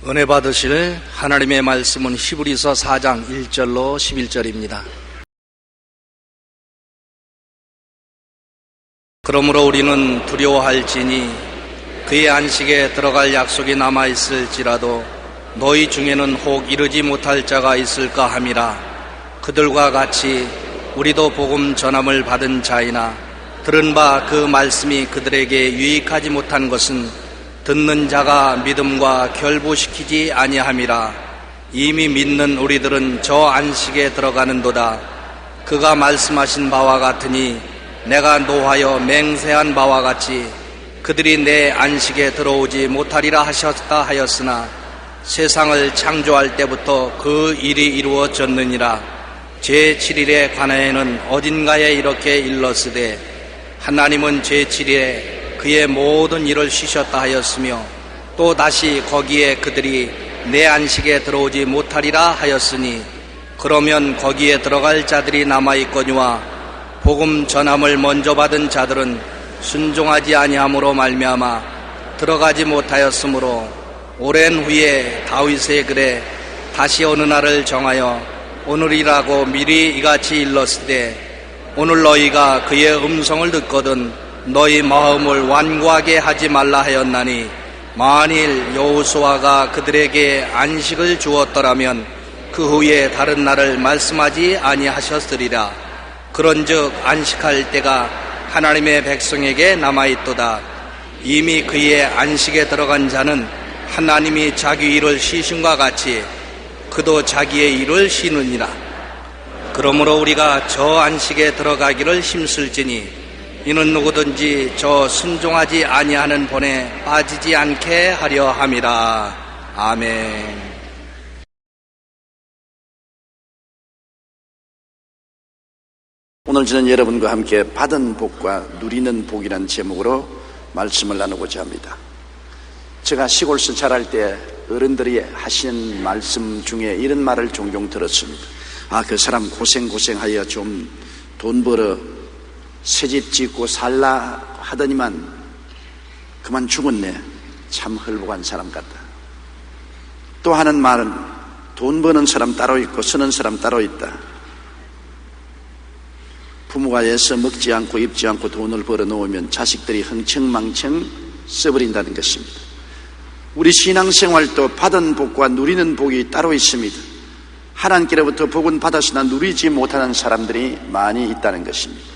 은혜 받으실 하나님의 말씀은 히브리서 4장 1절로 11절입니다. 그러므로 우리는 두려워할지니 그의 안식에 들어갈 약속이 남아있을지라도 너희 중에는 혹 이르지 못할 자가 있을까 함이라. 그들과 같이 우리도 복음 전함을 받은 자이나 들은 바 그 말씀이 그들에게 유익하지 못한 것은 듣는 자가 믿음과 결부시키지 아니함이라. 이미 믿는 우리들은 저 안식에 들어가는도다. 그가 말씀하신 바와 같으니 내가 노하여 맹세한 바와 같이 그들이 내 안식에 들어오지 못하리라 하셨다 하였으나 세상을 창조할 때부터 그 일이 이루어졌느니라. 제7일에 관하여는 어딘가에 이렇게 일렀으되 하나님은 제7일에 그의 모든 일을 쉬셨다 하였으며 또 다시 거기에 그들이 내 안식에 들어오지 못하리라 하였으니 그러면 거기에 들어갈 자들이 남아있거니와 복음 전함을 먼저 받은 자들은 순종하지 아니함으로 말미암아 들어가지 못하였으므로 오랜 후에 다윗의 글에 다시 어느 날을 정하여 오늘이라고 미리 이같이 일렀으되 오늘 너희가 그의 음성을 듣거든 너희 마음을 완고하게 하지 말라 하였나니 만일 여호수아가 그들에게 안식을 주었더라면 그 후에 다른 날을 말씀하지 아니하셨으리라. 그런즉 안식할 때가 하나님의 백성에게 남아있도다. 이미 그의 안식에 들어간 자는 하나님이 자기 일을 쉬심과 같이 그도 자기의 일을 쉬느니라. 그러므로 우리가 저 안식에 들어가기를 힘쓸지니 이는 누구든지 저 순종하지 아니하는 본에 빠지지 않게 하려 함이라. 아멘. 오늘 저는 여러분과 함께 받은 복과 누리는 복이라는 제목으로 말씀을 나누고자 합니다. 제가 시골에서 자랄 때 어른들이 하시는 말씀 중에 이런 말을 종종 들었습니다. 그 사람 고생하여 좀 돈 벌어 새집 짓고 살라 하더니만 그만 죽었네. 참 헐복한 사람 같다. 또 하는 말은 돈 버는 사람 따로 있고 쓰는 사람 따로 있다. 부모가 애써 먹지 않고 입지 않고 돈을 벌어 놓으면 자식들이 흥청망청 써버린다는 것입니다. 우리 신앙생활도 받은 복과 누리는 복이 따로 있습니다. 하나님께로부터 복은 받았으나 누리지 못하는 사람들이 많이 있다는 것입니다.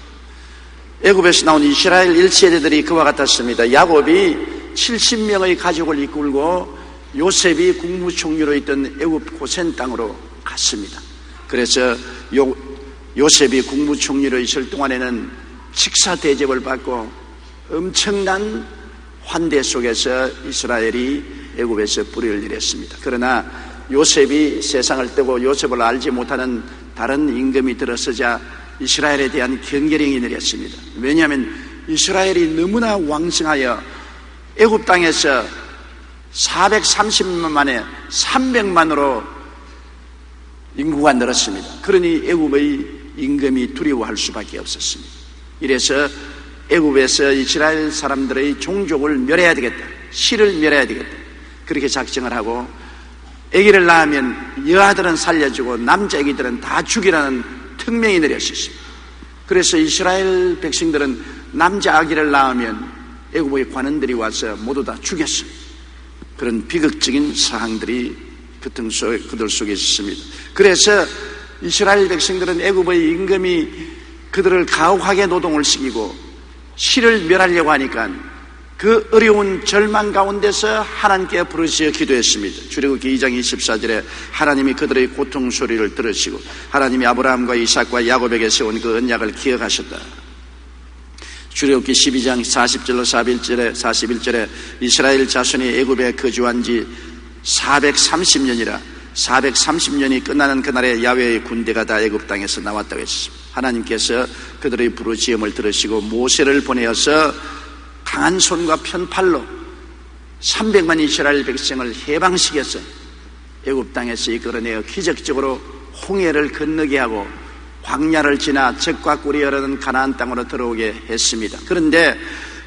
애굽에서 나온 이스라엘 1세대들이 그와 같았습니다. 야곱이 70명의 가족을 이끌고 요셉이 국무총리로 있던 애굽 고센 땅으로 갔습니다. 그래서 요셉이 국무총리로 있을 동안에는 식사 대접을 받고 엄청난 환대 속에서 이스라엘이 애굽에서 뿌리를 내렸습니다. 그러나 요셉이 세상을 뜨고 요셉을 알지 못하는 다른 임금이 들어서자 이스라엘에 대한 경계령이 내렸습니다. 왜냐하면 이스라엘이 너무나 왕성하여 애굽 땅에서 430년 만에 300만으로 인구가 늘었습니다. 그러니 애굽의 임금이 두려워할 수밖에 없었습니다. 이래서 애굽에서 이스라엘 사람들의 종족을 멸해야 되겠다. 씨를 멸해야 되겠다. 그렇게 작정을 하고 아기를 낳으면 여아들은 살려주고 남자 아기들은 다 죽이라는 특명이 내렸습니다. 그래서 이스라엘 백성들은 남자 아기를 낳으면 애굽의 관원들이 와서 모두 다 죽였습니다. 그런 비극적인 사항들이 그들 속에 있습니다. 그래서 이스라엘 백성들은 애굽의 임금이 그들을 가혹하게 노동을 시키고 씨를 멸하려고 하니까 그 어려운 절망 가운데서 하나님께 부르짖어 기도했습니다. 출애굽기 2장 24절에 하나님이 그들의 고통 소리를 들으시고 하나님이 아브라함과 이삭과 야곱에게 세운 그 언약을 기억하셨다. 출애굽기 12장 40절로 41절에 이스라엘 자손이 애굽에 거주한 지 430년이라 430년이 끝나는 그날에 야훼의 군대가 다 애굽 땅에서 나왔다고 했습니다. 하나님께서 그들의 부르짖음을 들으시고 모세를 보내어서 강한 손과 편팔로 300만 이스라엘 백성을 해방시켜서 애굽 땅에서 이끌어내어 기적적으로 홍해를 건너게 하고 광야를 지나 젖과 꿀이 흐르는 가나안 땅으로 들어오게 했습니다. 그런데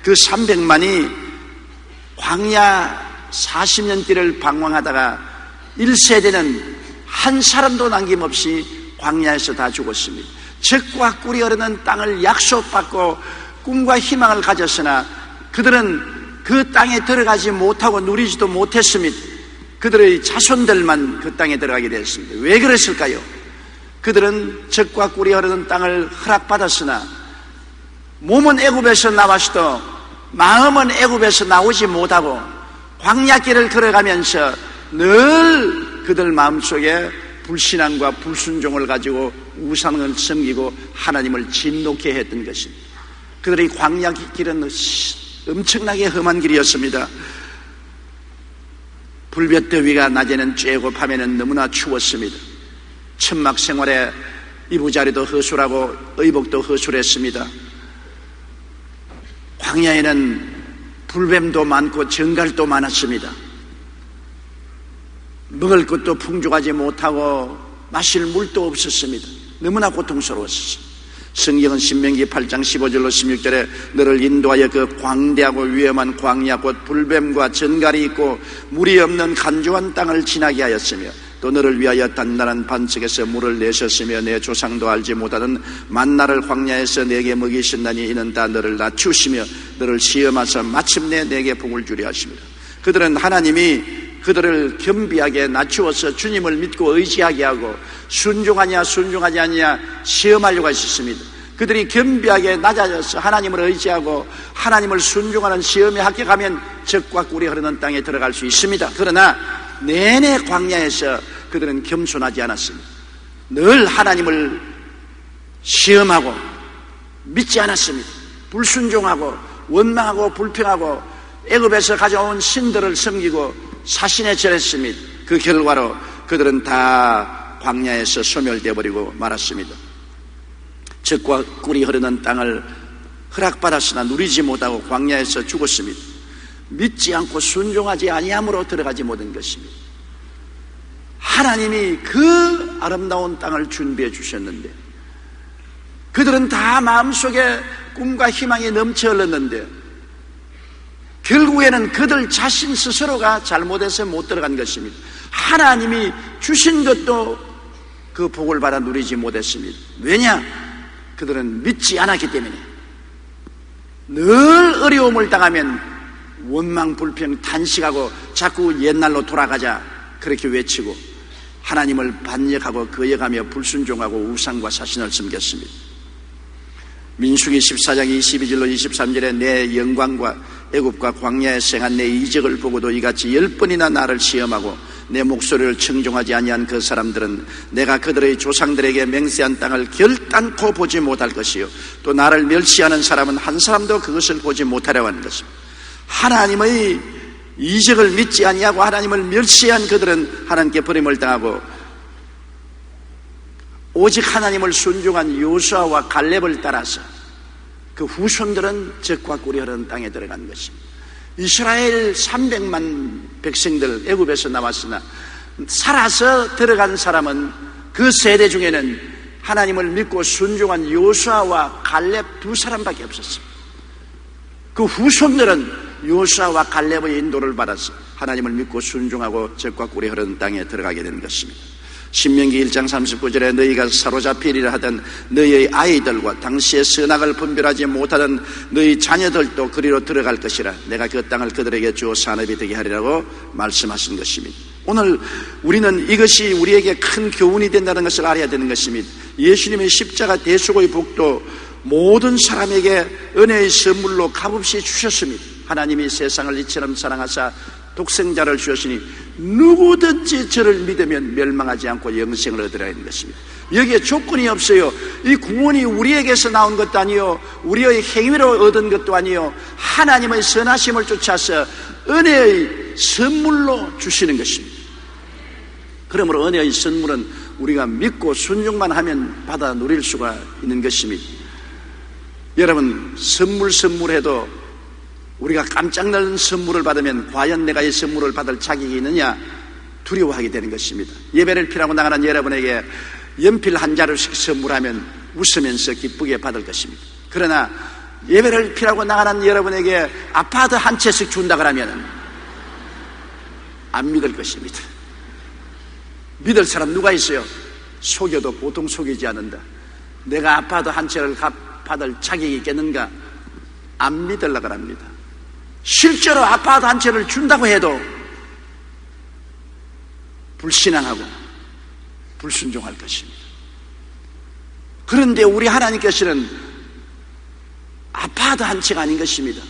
그 300만이 광야 40년 길을 방황하다가 1세대는 한 사람도 남김없이 광야에서 다 죽었습니다. 젖과 꿀이 흐르는 땅을 약속받고 꿈과 희망을 가졌으나 그들은 그 땅에 들어가지 못하고 누리지도 못했습니다. 그들의 자손들만 그 땅에 들어가게 되었습니다. 왜 그랬을까요? 그들은 젖과 꿀이 흐르는 땅을 허락받았으나 몸은 애굽에서 나왔어도 마음은 애굽에서 나오지 못하고 광야길을 걸어가면서 늘 그들 마음속에 불신앙과 불순종을 가지고 우상을 섬기고 하나님을 진노케 했던 것입니다. 그들의 광야길은 엄청나게 험한 길이었습니다. 불볕더위가 낮에는 쬐고 밤에는 너무나 추웠습니다. 천막 생활에 이부자리도 허술하고 의복도 허술했습니다. 광야에는 불뱀도 많고 정갈도 많았습니다. 먹을 것도 풍족하지 못하고 마실 물도 없었습니다. 너무나 고통스러웠습니다. 성경은 신명기 8장 15절로 16절에 너를 인도하여 그 광대하고 위험한 광야 곧 불뱀과 전갈이 있고 물이 없는 간조한 땅을 지나게 하였으며 또 너를 위하여 단단한 반석에서 물을 내셨으며 내 조상도 알지 못하던 만나를 광야에서 내게 먹이신다니 이는 다 너를 낮추시며 너를 시험하사 마침내 내게 복을 주려 하십니다. 그들은 하나님이 그들을 겸비하게 낮추어서 주님을 믿고 의지하게 하고 순종하냐 순종하지 않냐 시험하려고 했습니다. 그들이 겸비하게 낮아져서 하나님을 의지하고 하나님을 순종하는 시험에 합격하면 젖과 꿀이 흐르는 땅에 들어갈 수 있습니다. 그러나 내내 광야에서 그들은 겸손하지 않았습니다. 늘 하나님을 시험하고 믿지 않았습니다. 불순종하고 원망하고 불평하고 애굽에서 가져온 신들을 섬기고 사신에 절했습니다. 그 결과로 그들은 다 광야에서 소멸되어 버리고 말았습니다. 젖과 꿀이 흐르는 땅을 허락받았으나 누리지 못하고 광야에서 죽었습니다. 믿지 않고 순종하지 아니함으로 들어가지 못한 것입니다. 하나님이 그 아름다운 땅을 준비해 주셨는데 그들은 다 마음속에 꿈과 희망이 넘쳐 흘렀는데 결국에는 그들 자신 스스로가 잘못해서 못 들어간 것입니다. 하나님이 주신 것도 그 복을 받아 누리지 못했습니다. 왜냐? 그들은 믿지 않았기 때문에. 늘 어려움을 당하면 원망, 불평, 탄식하고 자꾸 옛날로 돌아가자 그렇게 외치고 하나님을 반역하고 거역하며 불순종하고 우상과 사신을 섬겼습니다. 민수기 14장 22절로 23절에 내 영광과 애굽과 광야에 생한 내 이적을 보고도 이같이 10번이나 나를 시험하고 내 목소리를 청종하지 아니한 그 사람들은 내가 그들의 조상들에게 맹세한 땅을 결단코 보지 못할 것이요 또 나를 멸시하는 사람은 한 사람도 그것을 보지 못하려고 하는 것입니다. 하나님의 이적을 믿지 아니하고 하나님을 멸시한 그들은 하나님께 버림을 당하고 오직 하나님을 순종한 요수아와 갈렙을 따라서 그 후손들은 젖과 꿀이 흐르는 땅에 들어간 것입니다. 이스라엘 300만 백성들 애굽에서 나왔으나 살아서 들어간 사람은 그 세대 중에는 하나님을 믿고 순종한 요수아와 갈렙 두 사람밖에 없었습니다. 그 후손들은 요수아와 갈렙의 인도를 받아서 하나님을 믿고 순종하고 젖과 꿀이 흐르는 땅에 들어가게 된 것입니다. 신명기 1장 39절에 너희가 사로잡히리라 하던 너희의 아이들과 당시의 선악을 분별하지 못하던 너희 자녀들도 그리로 들어갈 것이라 내가 그 땅을 그들에게 주어 산업이 되게 하리라고 말씀하신 것입니다. 오늘 우리는 이것이 우리에게 큰 교훈이 된다는 것을 알아야 되는 것입니다. 예수님의 십자가 대속의 복도 모든 사람에게 은혜의 선물로 값없이 주셨습니다. 하나님이 세상을 이처럼 사랑하사 독생자를 주셨으니 누구든지 저를 믿으면 멸망하지 않고 영생을 얻으라 하는 것입니다. 여기에 조건이 없어요. 이 구원이 우리에게서 나온 것도 아니요 우리의 행위로 얻은 것도 아니요 하나님의 선하심을 쫓아서 은혜의 선물로 주시는 것입니다. 그러므로 은혜의 선물은 우리가 믿고 순종만 하면 받아 누릴 수가 있는 것입니다. 여러분 선물해도 우리가 깜짝 놀란 선물을 받으면 과연 내가 이 선물을 받을 자격이 있느냐 두려워하게 되는 것입니다. 예배를 피라고 나가는 여러분에게 연필 한 자루씩 선물하면 웃으면서 기쁘게 받을 것입니다. 그러나 예배를 피라고 나가는 여러분에게 아파트 한 채씩 준다 그러면 안 믿을 것입니다. 믿을 사람 누가 있어요? 속여도 보통 속이지 않는다. 내가 아파도 한 채를 받을 자격이 있겠는가? 안 믿으려고 합니다. 실제로 아파도 한 채를 준다고 해도 불신앙하고 불순종할 것입니다. 그런데 우리 하나님께서는 아파도 한 채가 아닌 것입니다.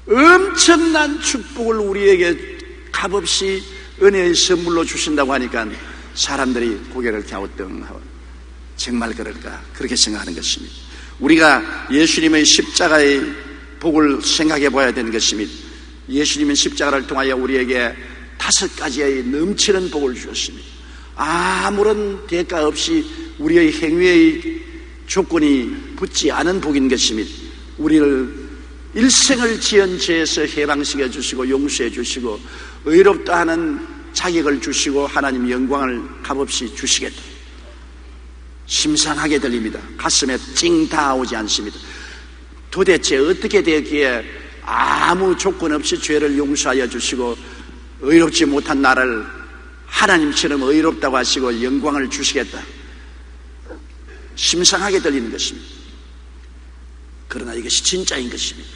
엄청난 축복을 우리에게 값없이 은혜의 선물로 주신다고 하니까 사람들이 고개를 갸우뚱하고 정말 그럴까 그렇게 생각하는 것입니다. 우리가 예수님의 십자가의 복을 생각해 봐야 되는 것입니다. 예수님은 십자가를 통하여 우리에게 5가지의 넘치는 복을 주셨습니다. 아무런 대가 없이 우리의 행위의 조건이 붙지 않은 복인 것입니다. 우리를 일생을 지은 죄에서 해방시켜 주시고 용서해 주시고 의롭다 하는 자격을 주시고 하나님 영광을 값없이 주시겠다. 심상하게 들립니다. 가슴에 찡 닿아오지 않습니다. 도대체 어떻게 되기에 아무 조건 없이 죄를 용서하여 주시고 의롭지 못한 나를 하나님처럼 의롭다고 하시고 영광을 주시겠다. 심상하게 들리는 것입니다. 그러나 이것이 진짜인 것입니다.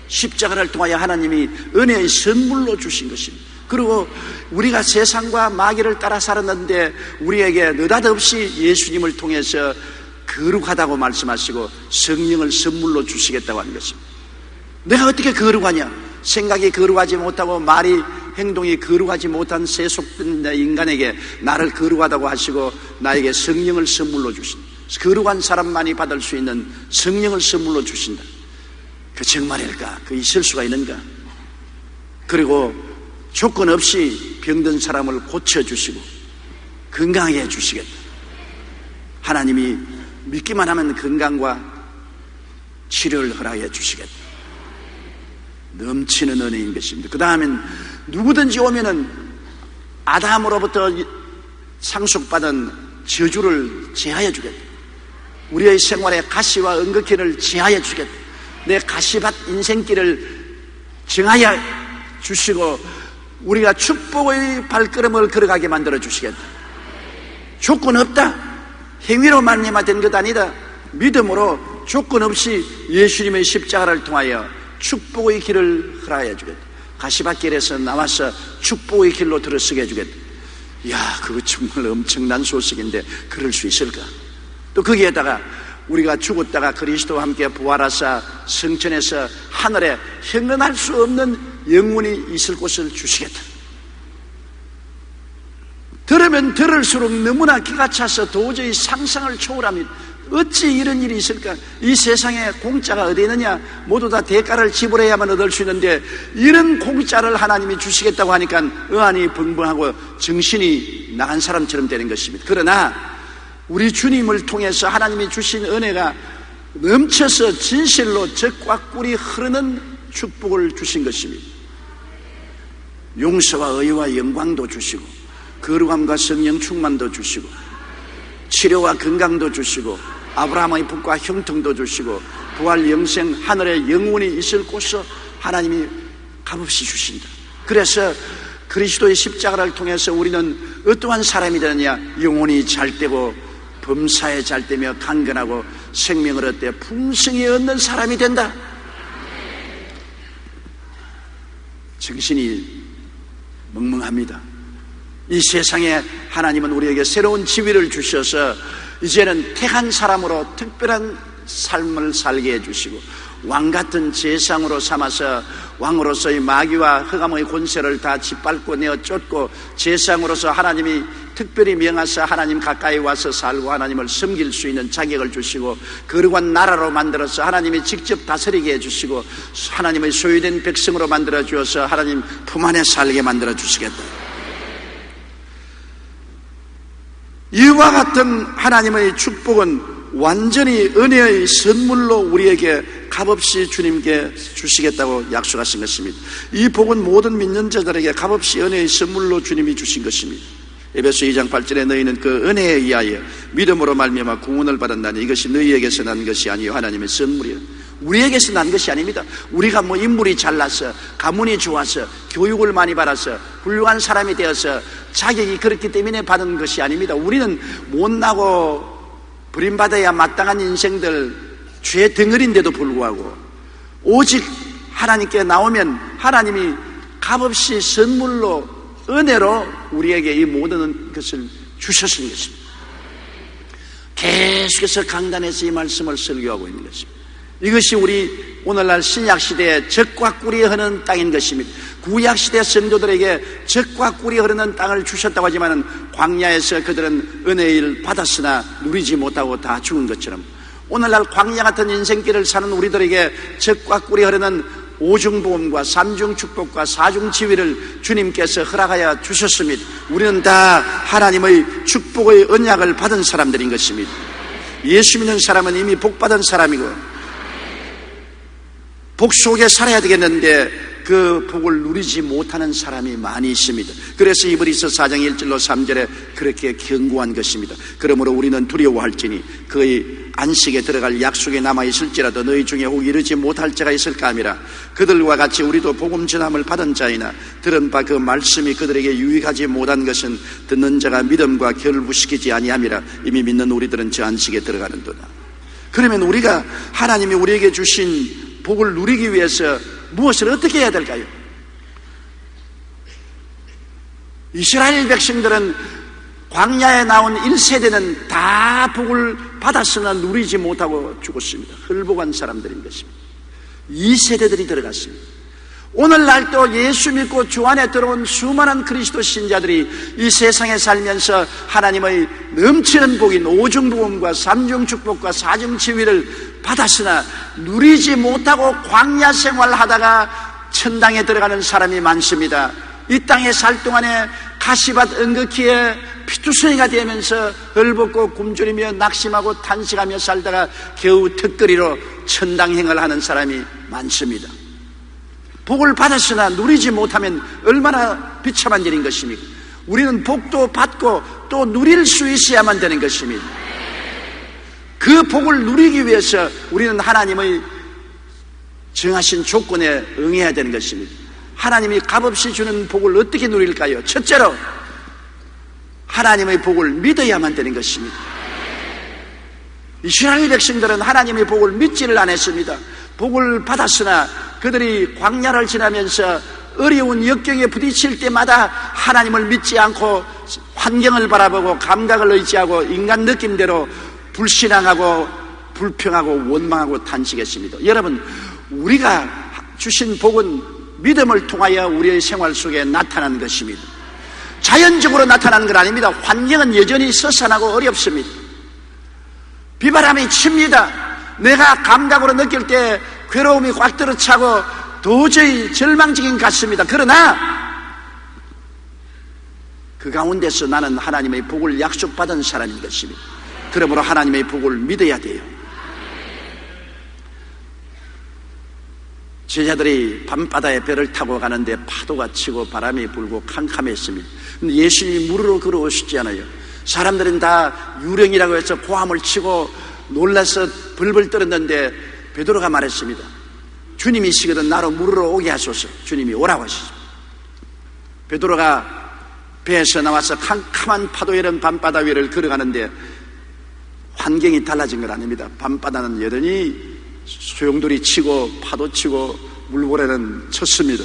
십자가를 통하여 하나님이 은혜의 선물로 주신 것입니다. 그리고 우리가 세상과 마귀를 따라 살았는데 우리에게 느닷없이 예수님을 통해서 거룩하다고 말씀하시고 성령을 선물로 주시겠다고 하는 것입니다. 내가 어떻게 거룩하냐? 생각이 거룩하지 못하고 말이 행동이 거룩하지 못한 세속된 인간에게 나를 거룩하다고 하시고 나에게 성령을 선물로 주신다. 거룩한 사람만이 받을 수 있는 성령을 선물로 주신다. 그 정말일까? 그 있을 수가 있는가? 그리고 조건 없이 병든 사람을 고쳐주시고 건강하게 해주시겠다. 하나님이 믿기만 하면 건강과 치료를 허락해 주시겠다. 넘치는 은혜인 것입니다. 그 다음엔 누구든지 오면은 아담으로부터 상속받은 저주를 제하여 주겠다. 우리의 생활에 가시와 은극기를 제하여 주겠다. 내 가시밭 인생길을 정하여 주시고 우리가 축복의 발걸음을 걸어가게 만들어 주시겠다. 조건 없다. 행위로 말미암아 된 것 아니다. 믿음으로 조건 없이 예수님의 십자가를 통하여 축복의 길을 허락해 주겠다. 가시밭길에서 나와서 축복의 길로 들어서게 해주겠다. 이야, 그거 정말 엄청난 소식인데 그럴 수 있을까? 또 거기에다가 우리가 죽었다가 그리스도와 함께 부활하사 성천에서 하늘에 형언할 수 없는 영혼이 있을 곳을 주시겠다. 들으면 들을수록 너무나 기가 차서 도저히 상상을 초월합니다. 어찌 이런 일이 있을까? 이 세상에 공짜가 어디 있느냐? 모두 다 대가를 지불해야만 얻을 수 있는데 이런 공짜를 하나님이 주시겠다고 하니까 의안이 벙벙하고 정신이 나간 사람처럼 되는 것입니다. 그러나 우리 주님을 통해서 하나님이 주신 은혜가 넘쳐서 진실로 젖과 꿀이 흐르는 축복을 주신 것입니다. 용서와 의와 영광도 주시고 거룩함과 성령 충만도 주시고 치료와 건강도 주시고 아브라함의 복과 형통도 주시고 부활 영생 하늘에 영원히 있을 곳을 하나님이 값없이 주신다. 그래서 그리스도의 십자가를 통해서 우리는 어떠한 사람이 되느냐? 영혼이 잘되고 범사에 잘되며 강건하고 생명을 얻되 풍성히 얻는 사람이 된다. 정신이 멍멍합니다. 이 세상에 하나님은 우리에게 새로운 지위를 주셔서 이제는 택한 사람으로 특별한 삶을 살게 해주시고 왕같은 제상으로 삼아서 왕으로서의 마귀와 흑암의 권세를 다 짓밟고 내어 쫓고 제상으로서 하나님이 특별히 명하사 하나님 가까이 와서 살고 하나님을 섬길 수 있는 자격을 주시고 거룩한 나라로 만들어서 하나님이 직접 다스리게 해주시고 하나님의 소유된 백성으로 만들어 주어서 하나님 품 안에 살게 만들어 주시겠다. 이와 같은 하나님의 축복은 완전히 은혜의 선물로 우리에게 값없이 주님께 주시겠다고 약속하신 것입니다. 이 복은 모든 믿는 자들에게 값없이 은혜의 선물로 주님이 주신 것입니다. 에베소 2장 8절에 너희는 그 은혜에 의하여 믿음으로 말미암아 구원을 받았나니 이것이 너희에게서 난 것이 아니요 하나님의 선물이라. 우리에게서 난 것이 아닙니다. 우리가 뭐 인물이 잘나서, 가문이 좋아서, 교육을 많이 받아서, 훌륭한 사람이 되어서 자격이 그렇기 때문에 받은 것이 아닙니다. 우리는 못나고 버림받아야 마땅한 인생들, 죄 덩어리인데도 불구하고 오직 하나님께 나오면 하나님이 값없이 선물로, 은혜로 우리에게 이 모든 것을 주셨은 것입니다. 계속해서 강단에서 이 말씀을 설교하고 있는 것입니다. 이것이 우리 오늘날 신약시대에 젖과 꿀이 흐르는 땅인 것입니다. 구약시대 성도들에게 젖과 꿀이 흐르는 땅을 주셨다고 하지만 광야에서 그들은 은혜의 일 받았으나 누리지 못하고 다 죽은 것처럼 오늘날 광야 같은 인생길을 사는 우리들에게 젖과 꿀이 흐르는 오중보험과 삼중축복과 사중지위를 주님께서 허락하여 주셨습니다. 우리는 다 하나님의 축복의 언약을 받은 사람들인 것입니다. 예수 믿는 사람은 이미 복받은 사람이고 복 속에 살아야 되겠는데 그 복을 누리지 못하는 사람이 많이 있습니다. 그래서 이브리서 4장 1절로 3절에 그렇게 경고한 것입니다. 그러므로 우리는 두려워할지니 그의 안식에 들어갈 약속에 남아있을지라도 너희 중에 혹 이르지 못할 자가 있을까 함이라. 그들과 같이 우리도 복음 전함을 받은 자이나 들은 바 그 말씀이 그들에게 유익하지 못한 것은 듣는 자가 믿음과 결부시키지 아니함이라. 이미 믿는 우리들은 저 안식에 들어가는도다. 그러면 우리가 하나님이 우리에게 주신 복을 누리기 위해서 무엇을 어떻게 해야 될까요? 이스라엘 백성들은 광야에 나온 1세대는 다 복을 받았으나 누리지 못하고 죽었습니다. 헐복한 사람들인 것입니다. 2세대들이 들어갔습니다. 오늘날도 예수 믿고 주 안에 들어온 수많은 그리스도 신자들이 이 세상에 살면서 하나님의 넘치는 복인 오중복음과 삼중축복과 사중지위를 받았으나 누리지 못하고 광야 생활하다가 천당에 들어가는 사람이 많습니다. 이 땅에 살 동안에 가시밭 은극기에 피투성이가 되면서 헐벗고 굶주리며 낙심하고 탄식하며 살다가 겨우 턱걸이로 천당행을 하는 사람이 많습니다. 복을 받았으나 누리지 못하면 얼마나 비참한 일인 것입니까? 우리는 복도 받고 또 누릴 수 있어야만 되는 것입니다. 그 복을 누리기 위해서 우리는 하나님의 정하신 조건에 응해야 되는 것입니다. 하나님이 값없이 주는 복을 어떻게 누릴까요? 첫째로 하나님의 복을 믿어야만 되는 것입니다. 이스라엘 백성들은 하나님의 복을 믿지를 않았습니다. 복을 받았으나 그들이 광야를 지나면서 어려운 역경에 부딪힐 때마다 하나님을 믿지 않고 환경을 바라보고 감각을 의지하고 인간 느낌대로 불신앙하고 불평하고 원망하고 탄식했습니다. 여러분, 우리가 주신 복은 믿음을 통하여 우리의 생활 속에 나타나는 것입니다. 자연적으로 나타나는 건 아닙니다. 환경은 여전히 서산하고 어렵습니다. 비바람이 칩니다. 내가 감각으로 느낄 때 괴로움이 꽉 들어차고 도저히 절망적인 것 같습니다. 그러나 그 가운데서 나는 하나님의 복을 약속받은 사람인 것입니다. 그러므로 하나님의 복을 믿어야 돼요. 제자들이 밤바다에 배를 타고 가는데 파도가 치고 바람이 불고 캄캄했습니다. 근데 예수님이 물으러 걸어오시지 않아요. 사람들은 다 유령이라고 해서 고함을 치고 놀라서 벌벌 떨었는데 베드로가 말했습니다. 주님이시거든 나로 물으러 오게 하소서. 주님이 오라고 하시죠. 베드로가 배에서 나와서 캄캄한 파도 이런 밤바다 위를 걸어가는데 환경이 달라진 건 아닙니다. 밤바다는 여전히 소용돌이 치고 파도 치고 물고래는 쳤습니다.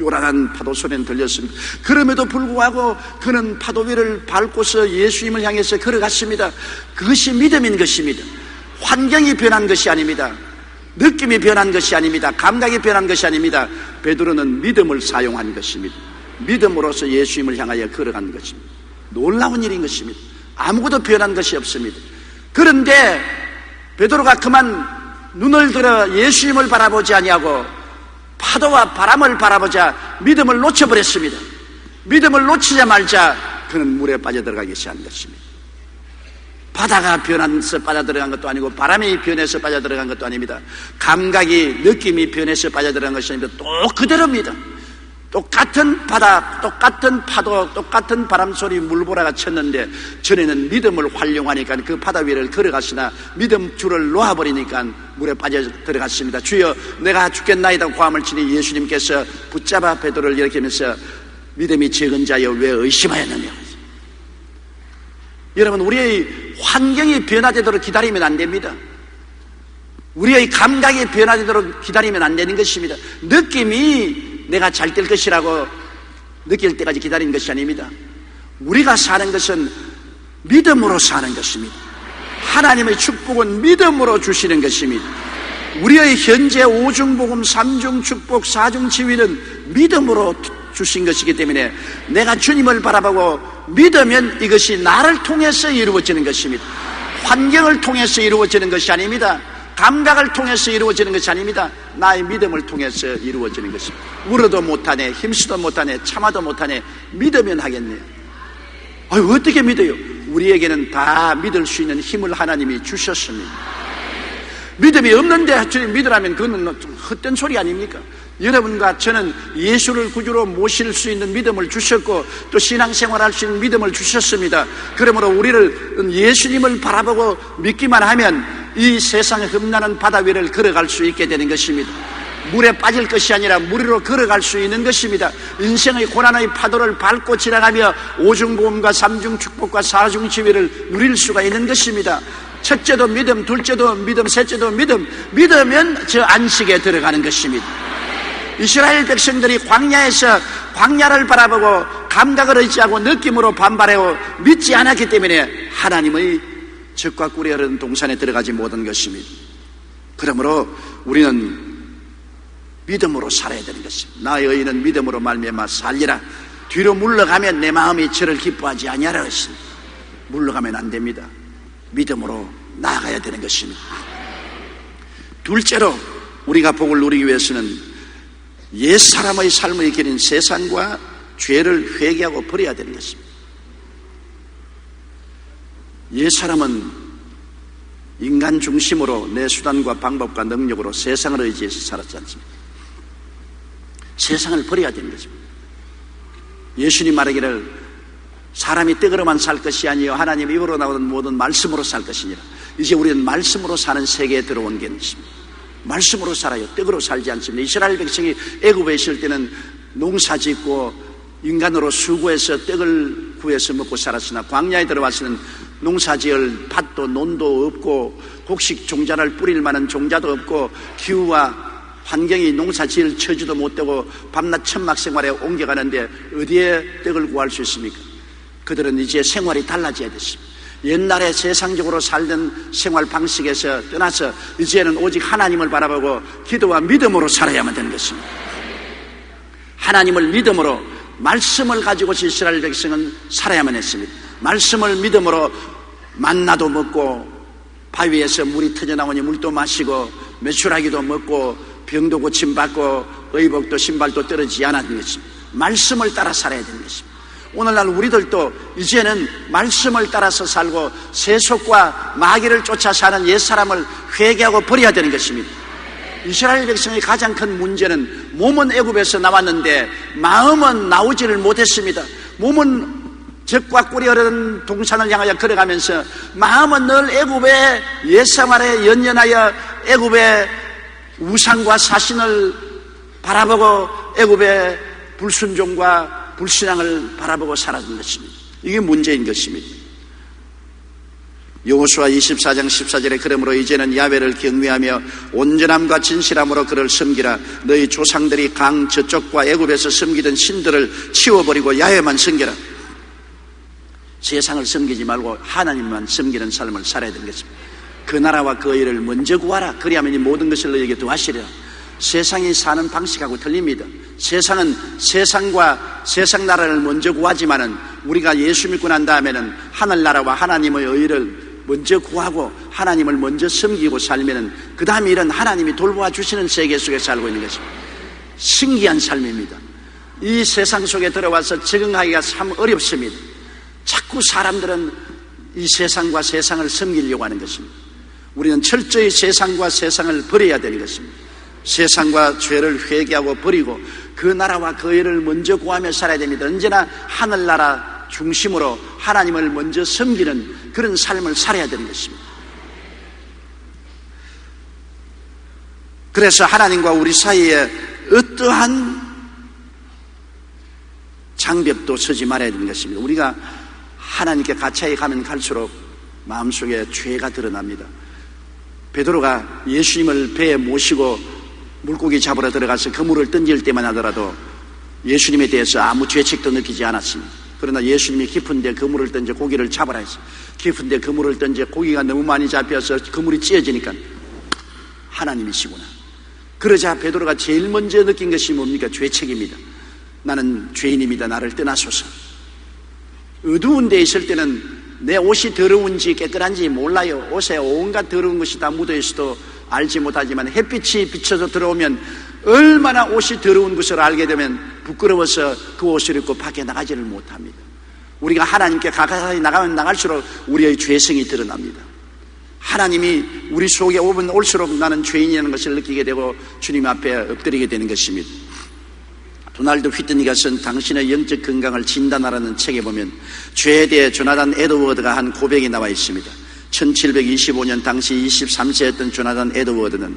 요란한 파도 소리는 들렸습니다. 그럼에도 불구하고 그는 파도 위를 밟고서 예수님을 향해서 걸어갔습니다. 그것이 믿음인 것입니다. 환경이 변한 것이 아닙니다. 느낌이 변한 것이 아닙니다. 감각이 변한 것이 아닙니다. 베드로는 믿음을 사용한 것입니다. 믿음으로서 예수님을 향하여 걸어간 것입니다. 놀라운 일인 것입니다. 아무것도 변한 것이 없습니다. 그런데 베드로가 그만 눈을 들어 예수님을 바라보지 아니하고 파도와 바람을 바라보자 믿음을 놓쳐버렸습니다. 믿음을 놓치자 말자 그는 물에 빠져들어가기 시작한 것입니다. 바다가 변해서 빠져들어간 것도 아니고 바람이 변해서 빠져들어간 것도 아닙니다. 감각이 느낌이 변해서 빠져들어간 것이 아닙니다. 또 그대로입니다. 똑같은 바다, 똑같은 파도, 똑같은 바람소리, 물보라가 쳤는데 전에는 믿음을 활용하니까 그 바다 위를 걸어가시나 믿음 줄을 놓아버리니까 물에 빠져 들어갔습니다. 주여 내가 죽겠나이다 고함을 치니 예수님께서 붙잡아 베드로를 이렇게 하면서 믿음이 적은 자여 왜 의심하였느냐. 여러분, 우리의 환경이 변화되도록 기다리면 안 됩니다. 우리의 감각이 변화되도록 기다리면 안 되는 것입니다. 느낌이 내가 잘 될 것이라고 느낄 때까지 기다리는 것이 아닙니다. 우리가 사는 것은 믿음으로 사는 것입니다. 하나님의 축복은 믿음으로 주시는 것입니다. 우리의 현재 오중복음, 삼중축복, 사중치유는 믿음으로 주신 것이기 때문에 내가 주님을 바라보고 믿으면 이것이 나를 통해서 이루어지는 것입니다. 환경을 통해서 이루어지는 것이 아닙니다. 감각을 통해서 이루어지는 것이 아닙니다. 나의 믿음을 통해서 이루어지는 것입니다. 울어도 못하네, 힘쓰도 못하네, 참아도 못하네, 믿으면 하겠네. 아유, 어떻게 믿어요? 우리에게는 다 믿을 수 있는 힘을 하나님이 주셨습니다. 믿음이 없는데 주님 믿으라면 그건 헛된 소리 아닙니까? 여러분과 저는 예수를 구주로 모실 수 있는 믿음을 주셨고 또 신앙생활할 수 있는 믿음을 주셨습니다. 그러므로 우리를 예수님을 바라보고 믿기만 하면 이 세상의 흠나는 바다 위를 걸어갈 수 있게 되는 것입니다. 물에 빠질 것이 아니라 물 위로 걸어갈 수 있는 것입니다. 인생의 고난의 파도를 밟고 지나가며 오중복음과 삼중축복과 사중치유를 누릴 수가 있는 것입니다. 첫째도 믿음, 둘째도 믿음, 셋째도 믿음. 믿으면 저 안식에 들어가는 것입니다. 이스라엘 백성들이 광야에서 광야를 바라보고 감각을 의지하고 느낌으로 반발하고 믿지 않았기 때문에 하나님의 적과 꿀이 흐르는 동산에 들어가지 못한 것입니다. 그러므로 우리는 믿음으로 살아야 되는 것입니다. 나의 의인은 믿음으로 말미암아 살리라. 뒤로 물러가면 내 마음이 저를 기뻐하지 아니하라 했습니다. 물러가면 안 됩니다. 믿음으로 나아가야 되는 것입니다. 둘째로 우리가 복을 누리기 위해서는 옛사람의 삶의 길인 세상과 죄를 회개하고 버려야 되는 것입니다. 옛사람은 인간 중심으로 내 수단과 방법과 능력으로 세상을 의지해서 살았지 않습니까? 세상을 버려야 되는 것입니다. 예수님 말하기를 사람이 떡으로만 살 것이 아니요 하나님 입으로 나오는 모든 말씀으로 살 것이니라. 이제 우리는 말씀으로 사는 세계에 들어온 것입니다. 말씀으로 살아요. 떡으로 살지 않습니다. 이스라엘 백성이 애굽에 있을 때는 농사 짓고 인간으로 수고해서 떡을 구해서 먹고 살았으나 광야에 들어와서는 농사 지을 밭도 논도 없고 곡식 종자를 뿌릴 만한 종자도 없고 기후와 환경이 농사 지을 처지도 못 되고 밤낮 천막 생활에 옮겨가는데 어디에 떡을 구할 수 있습니까? 그들은 이제 생활이 달라져야 됐습니다. 옛날에 세상적으로 살던 생활 방식에서 떠나서 이제는 오직 하나님을 바라보고 기도와 믿음으로 살아야만 되는 것입니다. 하나님을 믿음으로 말씀을 가지고 이스라엘 백성은 살아야만 했습니다. 말씀을 믿음으로 만나도 먹고 바위에서 물이 터져나오니 물도 마시고 메추라기도 먹고 병도 고침받고 의복도 신발도 떨어지지 않았는 것입니다. 말씀을 따라 살아야 되는 것입니다. 오늘날 우리들도 이제는 말씀을 따라서 살고 세속과 마귀를 쫓아 사는 옛사람을 회개하고 버려야 되는 것입니다. 이스라엘 백성의 가장 큰 문제는 몸은 애굽에서 나왔는데 마음은 나오지를 못했습니다. 몸은 적과 꿀이 흐르는 동산을 향하여 걸어가면서 마음은 늘 애굽의 옛생활에 연연하여 애굽의 우상과 사신을 바라보고 애굽의 불순종과 불신앙을 바라보고 살아진 것입니다. 이게 문제인 것입니다. 여호수아 24장 14절에 그러므로 이제는 야훼를 경외하며 온전함과 진실함으로 그를 섬기라. 너희 조상들이 강 저쪽과 애굽에서 섬기던 신들을 치워버리고 야훼만 섬겨라. 세상을 섬기지 말고 하나님만 섬기는 삶을 살아야 되는 것입니다. 그 나라와 그 의를 먼저 구하라. 그리하면 이 모든 것을 너희에게 더하시리라. 세상이 사는 방식하고 틀립니다. 세상은 세상과 세상 나라를 먼저 구하지만은 우리가 예수 믿고 난 다음에는 하늘나라와 하나님의 의를 먼저 구하고 하나님을 먼저 섬기고 살면은 그 다음 일은 하나님이 돌보아 주시는 세계 속에 살고 있는 것입니다. 신기한 삶입니다. 이 세상 속에 들어와서 적응하기가 참 어렵습니다. 자꾸 사람들은 이 세상과 세상을 섬기려고 하는 것입니다. 우리는 철저히 세상과 세상을 버려야 되는 것입니다. 세상과 죄를 회개하고 버리고 그 나라와 그 의를 먼저 구하며 살아야 됩니다. 언제나 하늘나라 중심으로 하나님을 먼저 섬기는 그런 삶을 살아야 되는 것입니다. 그래서 하나님과 우리 사이에 어떠한 장벽도 서지 말아야 되는 것입니다. 우리가 하나님께 가까이 가면 갈수록 마음속에 죄가 드러납니다. 베드로가 예수님을 배에 모시고 물고기 잡으러 들어가서 그물을 던질 때만 하더라도 예수님에 대해서 아무 죄책도 느끼지 않았습니다. 그러나 예수님이 깊은데 그물을 던져 고기를 잡으라 했어요. 깊은데 그물을 던져 고기가 너무 많이 잡혀서 그물이 찢어지니까 하나님이시구나. 그러자 베드로가 제일 먼저 느낀 것이 뭡니까? 죄책입니다. 나는 죄인입니다. 나를 떠나소서. 어두운 데 있을 때는 내 옷이 더러운지 깨끗한지 몰라요. 옷에 온갖 더러운 것이 다 묻어 있어도 알지 못하지만 햇빛이 비쳐서 들어오면 얼마나 옷이 더러운 것을 알게 되면 부끄러워서 그 옷을 입고 밖에 나가지를 못합니다. 우리가 하나님께 가까이 나가면 나갈수록 우리의 죄성이 드러납니다. 하나님이 우리 속에 오면 올수록 나는 죄인이라는 것을 느끼게 되고 주님 앞에 엎드리게 되는 것입니다. 도널드 휘트니가 쓴 당신의 영적 건강을 진단하라는 책에 보면 죄에 대해 조나단 에드워드가 한 고백이 나와 있습니다. 1725년 당시 23세였던 조나단 에드워드는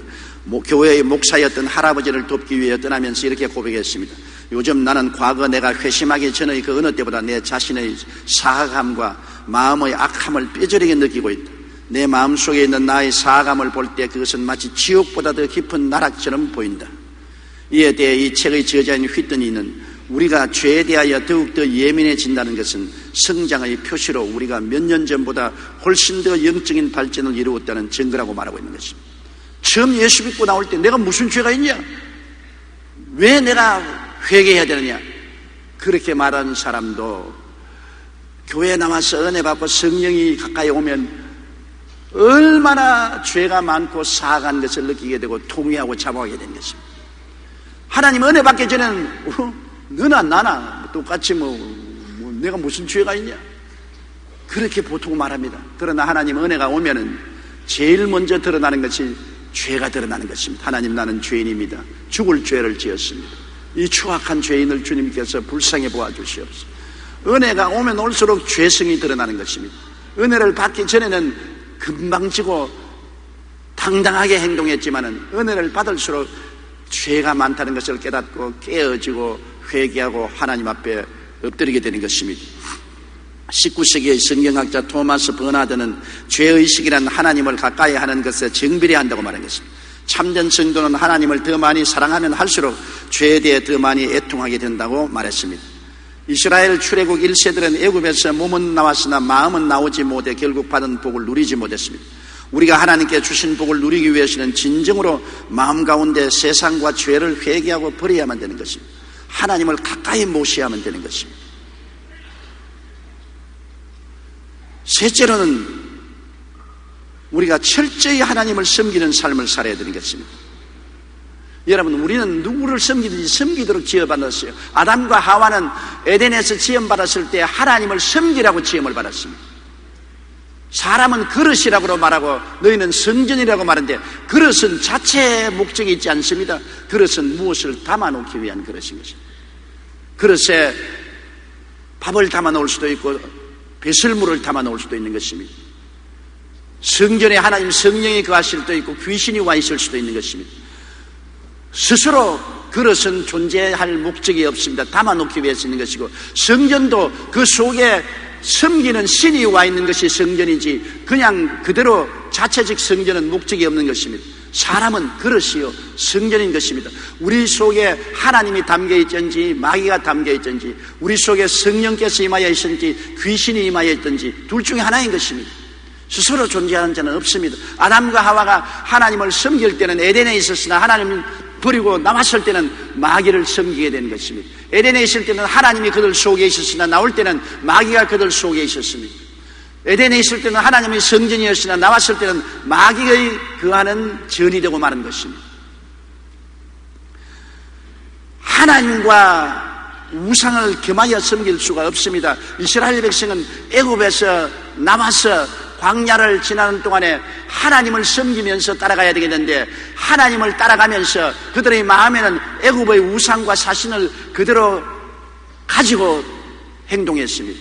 교회의 목사였던 할아버지를 돕기 위해 떠나면서 이렇게 고백했습니다. 요즘 나는 과거 내가 회심하기 전의 그 어느 때보다 내 자신의 사악함과 마음의 악함을 뼈저리게 느끼고 있다. 내 마음속에 있는 나의 사악함을 볼 때 그것은 마치 지옥보다 더 깊은 나락처럼 보인다. 이에 대해 이 책의 저자인 휘트니는 우리가 죄에 대하여 더욱더 예민해진다는 것은 성장의 표시로 우리가 몇 년 전보다 훨씬 더 영적인 발전을 이루었다는 증거라고 말하고 있는 것입니다. 처음 예수 믿고 나올 때 내가 무슨 죄가 있냐? 왜 내가 회개해야 되느냐? 그렇게 말하는 사람도 교회에 나와서 은혜 받고 성령이 가까이 오면 얼마나 죄가 많고 사악한 것을 느끼게 되고 통회하고 잡아오게 되는 것입니다. 하나님 은혜 받기 전에는 너나 나나 똑같이 내가 무슨 죄가 있냐? 그렇게 보통 말합니다. 그러나 하나님 은혜가 오면은 제일 먼저 드러나는 것이 죄가 드러나는 것입니다. 하나님, 나는 죄인입니다. 죽을 죄를 지었습니다. 이 추악한 죄인을 주님께서 불쌍히 보아주시옵소서. 은혜가 오면 올수록 죄성이 드러나는 것입니다. 은혜를 받기 전에는 금방 지고 당당하게 행동했지만은 은혜를 받을수록 죄가 많다는 것을 깨닫고 깨어지고 회개하고 하나님 앞에 엎드리게 되는 것입니다. 19세기의 성경학자 토마스 버나드는 죄의식이란 하나님을 가까이 하는 것에 정비례 한다고 말한 것입니다. 참된 성도는 하나님을 더 많이 사랑하면 할수록 죄에 대해 더 많이 애통하게 된다고 말했습니다. 이스라엘 출애굽 1세들은 애굽에서 몸은 나왔으나 마음은 나오지 못해 결국 받은 복을 누리지 못했습니다. 우리가 하나님께 주신 복을 누리기 위해서는 진정으로 마음 가운데 세상과 죄를 회개하고 버려야만 되는 것입니다. 하나님을 가까이 모셔야만 되는 것입니다. 셋째로는 우리가 철저히 하나님을 섬기는 삶을 살아야 되는 것입니다. 여러분, 우리는 누구를 섬기든지 섬기도록 지어받았어요. 아담과 하와는 에덴에서 지음받았을 때 하나님을 섬기라고 지음을 받았습니다. 사람은 그릇이라고 말하고 너희는 성전이라고 말하는데 그릇은 자체의 목적이 있지 않습니다. 그릇은 무엇을 담아놓기 위한 그릇인 것입니다. 그릇에 밥을 담아놓을 수도 있고 배설물을 담아놓을 수도 있는 것입니다. 성전에 하나님 성령이 거하실 수도 있고 귀신이 와 있을 수도 있는 것입니다. 스스로 그릇은 존재할 목적이 없습니다. 담아놓기 위해서 있는 것이고 성전도 그 속에 섬기는 신이 와 있는 것이 성전이지 그냥 그대로 자체적 성전은 목적이 없는 것입니다. 사람은 그릇이요 성전인 것입니다. 우리 속에 하나님이 담겨 있든지 마귀가 담겨 있든지 우리 속에 성령께서 임하여 있든지 귀신이 임하여 있든지 둘 중에 하나인 것입니다. 스스로 존재하는 자는 없습니다. 아담과 하와가 하나님을 섬길 때는 에덴에 있었으나 하나님을 버리고 나왔을 때는 마귀를 섬기게 되는 것입니다. 에덴에 있을 때는 하나님이 그들 속에 있었으나 나올 때는 마귀가 그들 속에 있었습니다. 에덴에 있을 때는 하나님의 성전이었으나 나왔을 때는 마귀의 거하는 전이 되고 마는 것입니다. 하나님과 우상을 겸하여 섬길 수가 없습니다. 이스라엘 백성은 애굽에서 나와서 광야를 지나는 동안에 하나님을 섬기면서 따라가야 되겠는데, 하나님을 따라가면서 그들의 마음에는 애굽의 우상과 사신을 그대로 가지고 행동했습니다.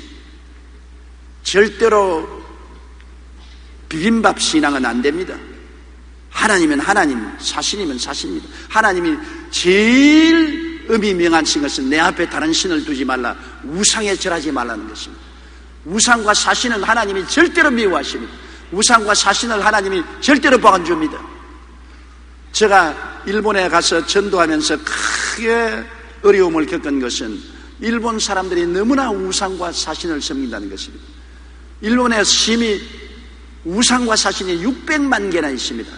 절대로 비빔밥 신앙은 안 됩니다. 하나님은 하나님, 사신이면 사신입니다. 하나님이 제일 의미 명하신 것은 내 앞에 다른 신을 두지 말라, 우상에 절하지 말라는 것입니다. 우상과 사신은 하나님이 절대로 미워하십니다. 우상과 사신을 하나님이 절대로 안 줍니다. 제가 일본에 가서 전도하면서 크게 어려움을 겪은 것은 일본 사람들이 너무나 우상과 사신을 섬긴다는 것입니다. 일본에 심히 우상과 사신이 600만 개나 있습니다.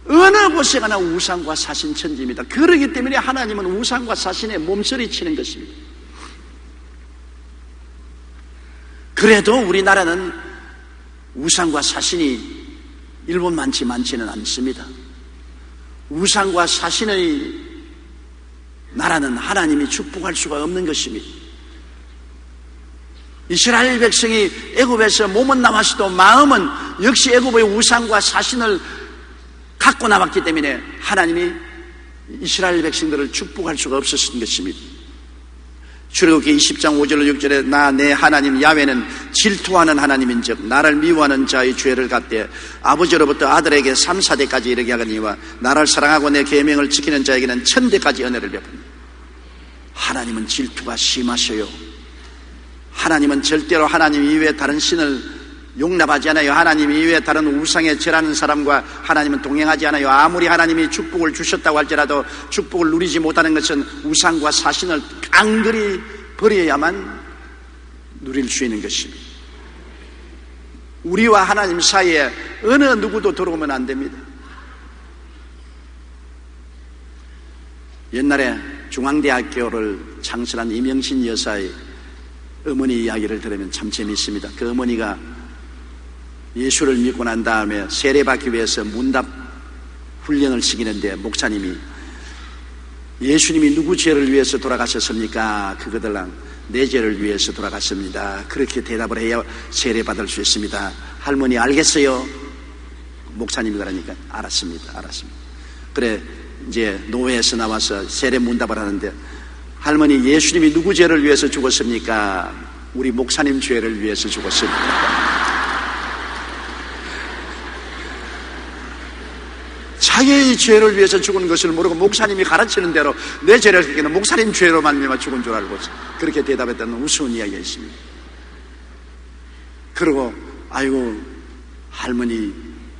어느 곳에 가나 우상과 사신 천지입니다. 그러기 때문에 하나님은 우상과 사신에 몸서리 치는 것입니다. 그래도 우리나라는 우상과 사신이 일본만치는 않습니다. 우상과 사신의 나라는 하나님이 축복할 수가 없는 것입니다. 이스라엘 백성이 애굽에서 몸은 남았어도 마음은 역시 애굽의 우상과 사신을 갖고 남았기 때문에 하나님이 이스라엘 백성들을 축복할 수가 없었던 것입니다. 출애굽기 20장 5절 6절에 나 내 하나님 야훼는 질투하는 하나님인즉 나를 미워하는 자의 죄를 갚되 아버지로부터 아들에게 3, 4대까지 이르게 하거니와 나를 사랑하고 내 계명을 지키는 자에게는 1000대까지 은혜를 베푼다. 하나님은 질투가 심하셔요. 하나님은 절대로 하나님 이외에 다른 신을 용납하지 않아요. 하나님 이외에 다른 우상에 절하는 사람과 하나님은 동행하지 않아요. 아무리 하나님이 축복을 주셨다고 할지라도 축복을 누리지 못하는 것은 우상과 사신을 깡그리 버려야만 누릴 수 있는 것입니다. 우리와 하나님 사이에 어느 누구도 들어오면 안 됩니다. 옛날에 중앙대학교를 창설한 이명신 여사의 어머니 이야기를 들으면 참 재미있습니다. 그 어머니가 예수를 믿고 난 다음에 세례받기 위해서 문답 훈련을 시키는데 목사님이 예수님이 누구 죄를 위해서 돌아가셨습니까? 그거들랑 내 죄를 위해서 돌아갔습니다. 그렇게 대답을 해야 세례받을 수 있습니다. 할머니 알겠어요? 목사님이 그러니까 알았습니다. 그래 이제 노회에서 나와서 세례 문답을 하는데 할머니 예수님이 누구 죄를 위해서 죽었습니까? 우리 목사님 죄를 위해서 죽었습니다. 자기의 죄를 위해서 죽은 것을 모르고 목사님이 가르치는 대로 내 죄를 지키는 목사님 죄로 말미암아 죽은 줄 알고 그렇게 대답했다는 우스운 이야기가 있습니다. 그리고 아이고 할머니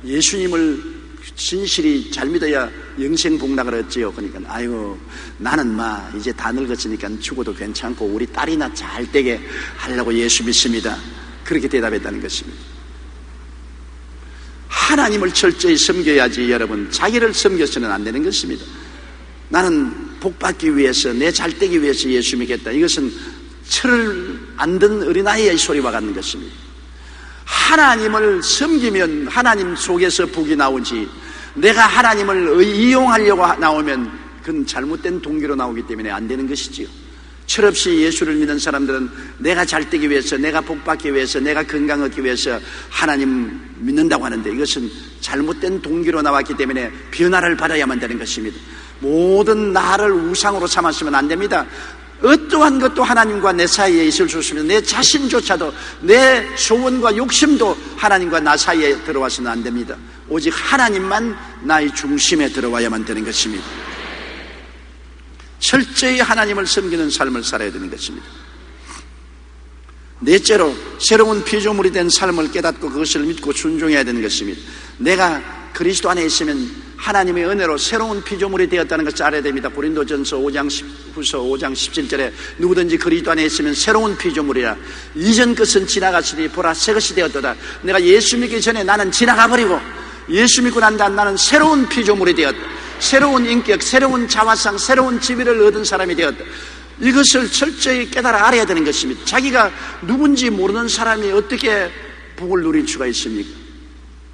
예수님을 진실이 잘 믿어야 영생 복락을 얻지요. 그러니까 아이고 나는 이제 다 늙었으니까 죽어도 괜찮고 우리 딸이나 잘 되게 하려고 예수 믿습니다. 그렇게 대답했다는 것입니다. 하나님을 철저히 섬겨야지 여러분, 자기를 섬겨서는 안 되는 것입니다. 나는 복받기 위해서 내 잘되기 위해서 예수 믿겠다. 이것은 철을 안 든 어린아이의 소리와 같은 것입니다. 하나님을 섬기면 하나님 속에서 복이 나오지, 내가 하나님을 이용하려고 나오면 그건 잘못된 동기로 나오기 때문에 안 되는 것이지요. 철없이 예수를 믿는 사람들은 내가 잘되기 위해서, 내가 복받기 위해서, 내가 건강 얻기 위해서 하나님 믿는다고 하는데 이것은 잘못된 동기로 나왔기 때문에 변화를 받아야만 되는 것입니다. 모든 나를 우상으로 삼았으면 안 됩니다. 어떠한 것도 하나님과 내 사이에 있을 수 없습니다. 내 자신조차도, 내 소원과 욕심도 하나님과 나 사이에 들어와서는 안 됩니다. 오직 하나님만 나의 중심에 들어와야만 되는 것입니다. 철저히 하나님을 섬기는 삶을 살아야 되는 것입니다. 넷째로 새로운 피조물이 된 삶을 깨닫고 그것을 믿고 순종해야 되는 것입니다. 내가 그리스도 안에 있으면 하나님의 은혜로 새로운 피조물이 되었다는 것을 알아야 됩니다. 고린도전서 5장 17절에 누구든지 그리스도 안에 있으면 새로운 피조물이라. 이전 것은 지나갔으니 보라 새 것이 되었도다. 내가 예수 믿기 전에 나는 지나가버리고 예수 믿고 난 다음 나는 새로운 피조물이 되었다. 새로운 인격, 새로운 자화상, 새로운 지위를 얻은 사람이 되었다. 이것을 철저히 깨달아 알아야 되는 것입니다. 자기가 누군지 모르는 사람이 어떻게 복을 누릴 수가 있습니까?